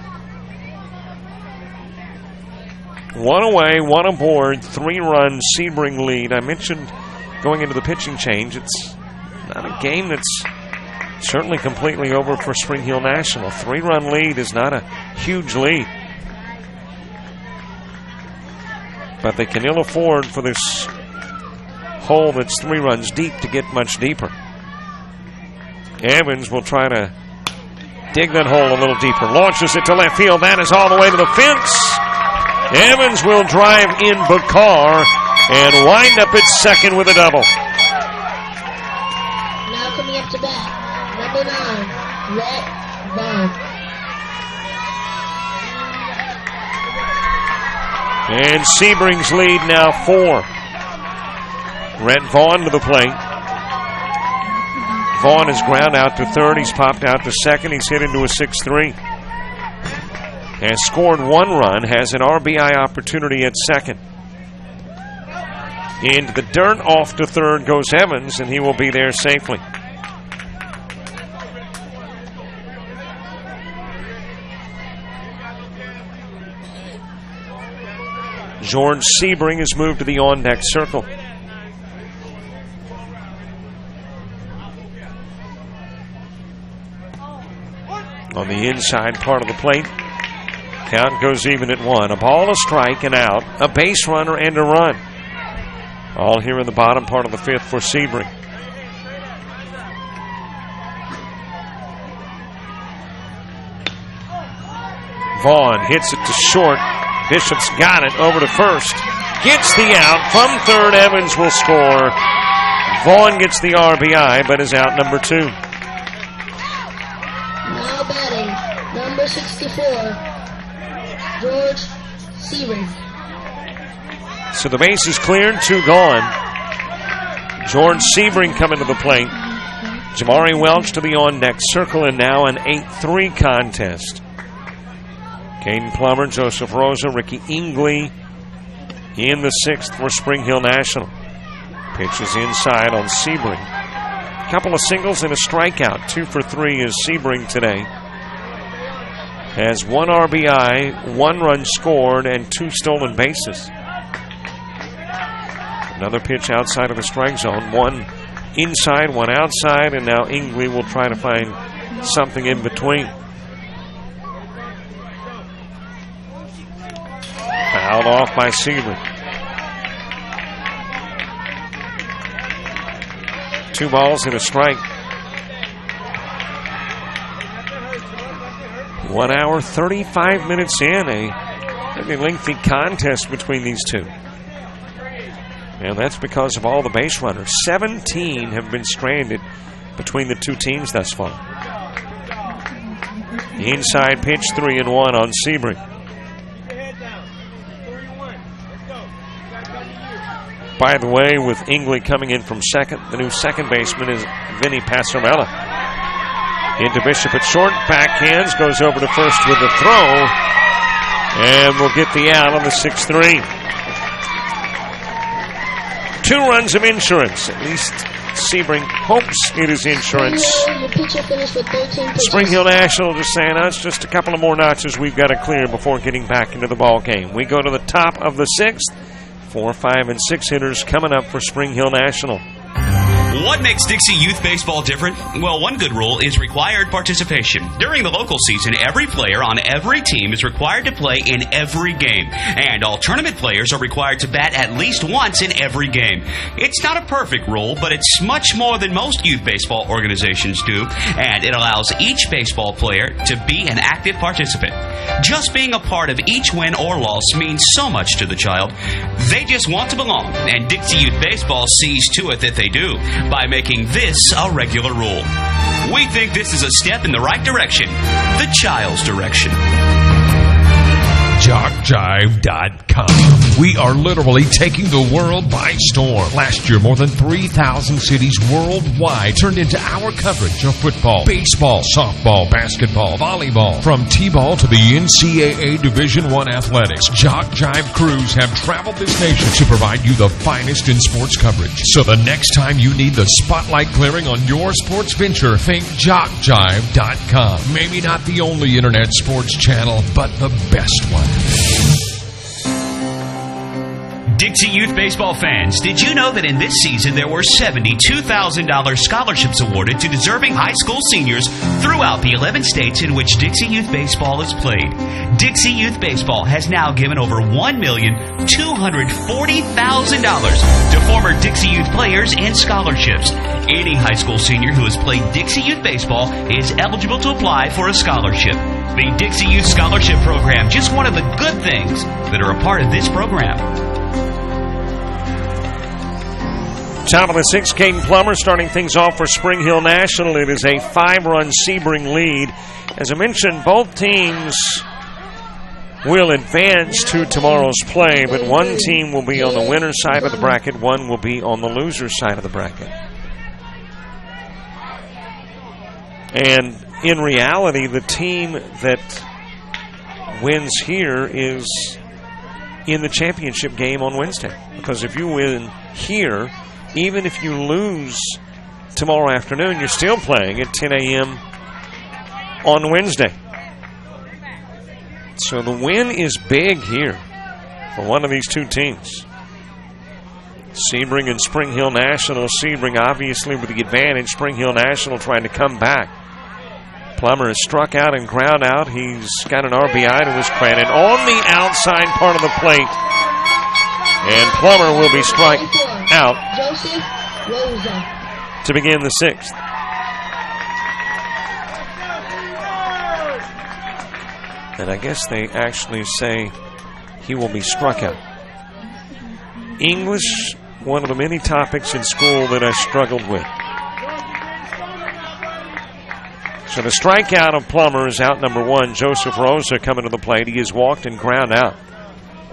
1 away, 1 aboard, 3-run Sebring lead. I mentioned going into the pitching change, it's not a game that's certainly completely over for Spring Hill National. 3-run lead is not a huge lead. But they can ill afford for this hole that's 3 runs deep to get much deeper. Evans will try to dig that hole a little deeper. Launches it to left field. That is all the way to the fence. Evans will drive in Bakar and wind up at second with a double. Now coming up to bat, number 9, Red Vaughn. And Sebring's lead now 4. Red Vaughn to the plate. Vaughn has ground out to third. He's popped out to second. He's hit into a 6-3. Has scored 1 run, has an RBI opportunity at second. Into the dirt, off to third goes Evans, and he will be there safely. George Sebring has moved to the on-deck circle. on the inside part of the plate. Count goes even at 1. A ball, a strike, and out. A base runner and a run. All here in the bottom part of the 5th for Sebring. Vaughn hits it to short. Bishop's got it over to first. Gets the out. From third, Evans will score. Vaughn gets the RBI, but is out number 2. Now batting, number 64, George Sebring. So the base is cleared, 2 gone. George Sebring coming to the plate. Jamari Welch to the on-deck circle, and now an 8-3 contest. Caden Plummer, Joseph Rosa, Ricky Ingley in the 6th for Spring Hill National. Pitches inside on Sebring. Couple of singles and a strikeout. 2 for 3 is Sebring today. Has 1 RBI, 1 run scored, and 2 stolen bases. Another pitch outside of the strike zone. 1 inside, 1 outside, and now Ingley will try to find something in between. Fouled off by Sebring. 2 balls and a strike. 1 hour, 35 minutes in. A very lengthy contest between these two. And that's because of all the base runners. 17 have been stranded between the two teams thus far. The inside pitch, 3-1 on Sebring. By the way, with Ingley coming in from second, the new second baseman is Vinny Passarella. Into Bishop at short, backhands, goes over to first with the throw, and will get the out on the 6-3. 2 runs of insurance. At least Sebring hopes it is insurance. Spring Hill National just saying, it's just a couple of more notches we've got to clear before getting back into the ball game. We go to the top of the 6th. 4, 5, and 6 hitters coming up for Spring Hill National. What makes Dixie Youth Baseball different? Well, one good rule is required participation. During the local season, every player on every team is required to play in every game. And all tournament players are required to bat at least once in every game. It's not a perfect rule, but it's much more than most youth baseball organizations do. And it allows each baseball player to be an active participant. Just being a part of each win or loss means so much to the child. They just want to belong. And Dixie Youth Baseball sees to it that they do, by making this a regular rule. We think this is a step in the right direction, the child's direction. JockJive.com. We are literally taking the world by storm. Last year, more than 3,000 cities worldwide turned into our coverage of football, baseball, softball, basketball, volleyball. From T-ball to the NCAA Division I athletics, Jock Jive crews have traveled this nation to provide you the finest in sports coverage. So the next time you need the spotlight clearing on your sports venture, think JockJive.com. Maybe not the only internet sports channel, but the best one. Dixie Youth Baseball fans, did you know that in this season there were $72,000 scholarships awarded to deserving high school seniors throughout the 11 states in which Dixie Youth Baseball is played? Dixie Youth Baseball has now given over $1,240,000 to former Dixie Youth players and scholarships. Any high school senior who has played Dixie Youth Baseball is eligible to apply for a scholarship. The Dixie Youth Scholarship Program, just one of the good things that are a part of this program. Top of the 6th, Caden Plummer starting things off for Spring Hill National. It is a 5-run Sebring lead. As I mentioned, both teams will advance to tomorrow's play, but one team will be on the winner's side of the bracket, one will be on the loser's side of the bracket. And in reality, the team that wins here is in the championship game on Wednesday. Because if you win here, even if you lose tomorrow afternoon, you're still playing at 10 a.m. on Wednesday. So the win is big here for one of these two teams. Sebring and Spring Hill National. Sebring obviously with the advantage. Spring Hill National trying to come back. Plummer is struck out and ground out. He's got an RBI to his credit on the outside part of the plate. And Plummer will be struck out to begin the 6th. And I guess they actually say he will be struck out. English, one of the many topics in school that I struggled with. So the strikeout of Plummer is out number 1. Joseph Rosa coming to the plate. He is walked and ground out.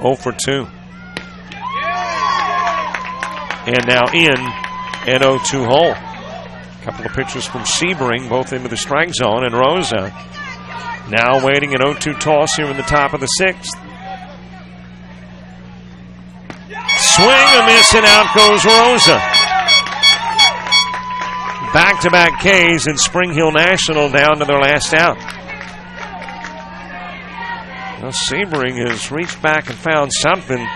0 for 2. And now in an 0-2 hole. A couple of pitches from Sebring, both into the strike zone, and Rosa now waiting an 0-2 toss here in the top of the 6th. Swing, a miss, and out goes Rosa. Back-to-back Ks, and Spring Hill National down to their last out. Well, Sebring has reached back and found something,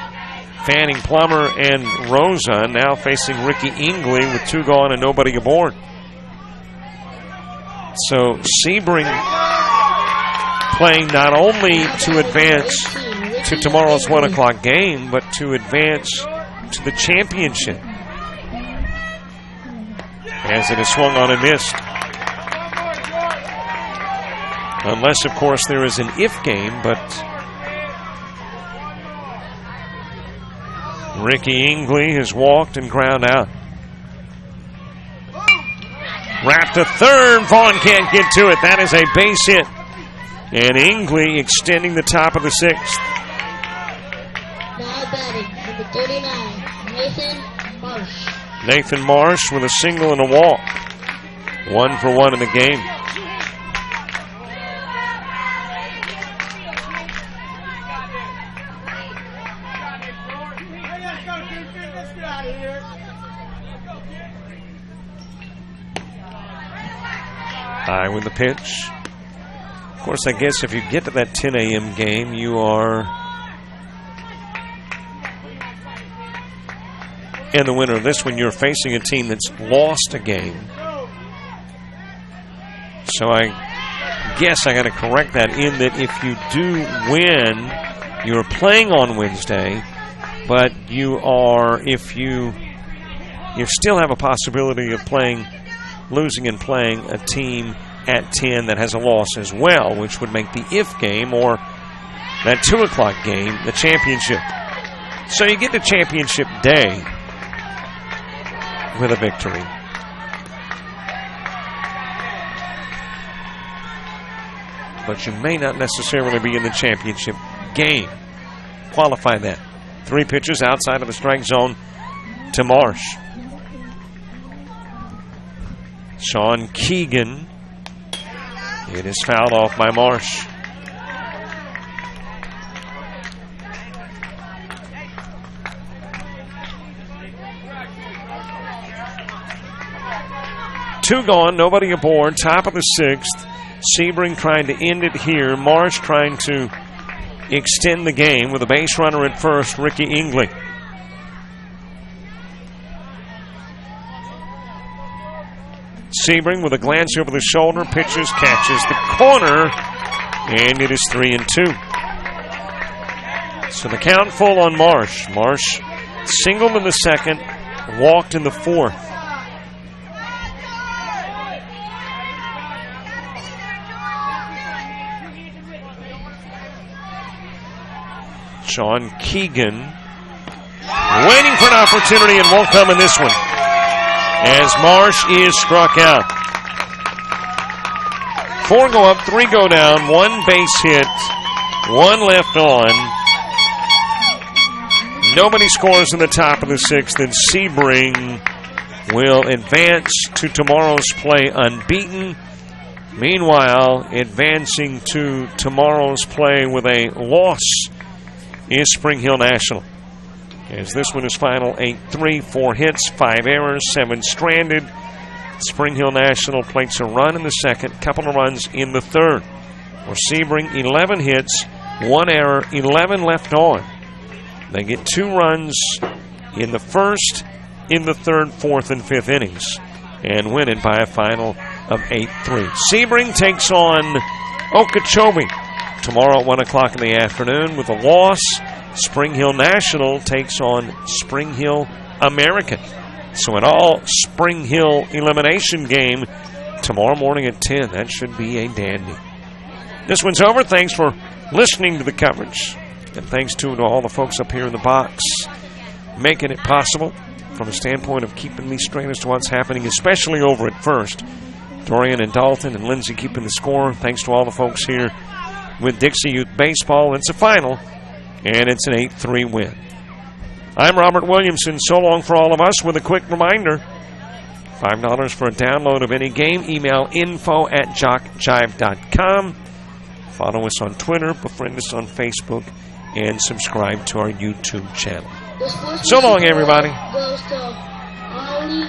fanning Plummer and Rosa, now facing Ricky Ingley with 2 gone and nobody aboard. So Sebring playing not only to advance to tomorrow's 1 o'clock game, but to advance to the championship, as it is swung on and missed. Unless, of course, there is an if game, but Ricky Ingley has walked and ground out. Wrapped to third. Vaughn can't get to it. That is a base hit. And Ingley extending the top of the 6th. Now batting, number 39, Nathan Marsh. Nathan Marsh with a single and a walk. 1 for 1 in the game. High with the pitch. Of course, I guess if you get to that 10 a.m. game, you are in the winner of this one. You're facing a team that's lost a game. So I guess I got to correct that in that if you do win, you're playing on Wednesday, but you still have a possibility of losing and playing a team at 10 that has a loss as well, which would make the if game or that 2 o'clock game the championship. So you get to championship day with a victory. But you may not necessarily be in the championship game. Qualify that. 3 pitches outside of the strike zone to Marsh. Sean Keegan. It is fouled off by Marsh. Two gone, nobody aboard, top of the 6th. Sebring trying to end it here. Marsh trying to extend the game with a base runner at first, Ricky Ingley. Sebring with a glance over the shoulder, pitches, catches the corner, and it is 3-2. So the count full on Marsh. Marsh singled in the 2nd, walked in the 4th. Sean Keegan waiting for an opportunity and won't come in this one, as Marsh is struck out. 4 go up, 3 go down, 1 base hit, 1 left on. Nobody scores in the top of the 6th, and Sebring will advance to tomorrow's play unbeaten. Meanwhile, advancing to tomorrow's play with a loss is Spring Hill National. As this one is final 8-3, 4 hits, 5 errors, 7 stranded. Spring Hill National plates a run in the 2nd, couple of runs in the 3rd. For Sebring, 11 hits, 1 error, 11 left on. They get 2 runs in the 1st, in the 3rd, 4th, and 5th innings, and win it by a final of 8-3. Sebring takes on Okeechobee tomorrow at 1 o'clock in the afternoon. With a loss, Spring Hill National takes on Spring Hill American. So an all Spring Hill elimination game tomorrow morning at 10. That should be a dandy. This one's over. Thanks for listening to the coverage. And thanks to all the folks up here in the box making it possible from a standpoint of keeping me straight as to what's happening, especially over at first. Dorian and Dalton and Lindsay keeping the score. Thanks to all the folks here with Dixie Youth Baseball. It's a final, and it's an 8-3 win. I'm Robert Williamson. So long for all of us with a quick reminder. $5 for a download of any game. Email info@jockjive.com. Follow us on Twitter, befriend us on Facebook, and subscribe to our YouTube channel. So long, everybody. Goes to Ollie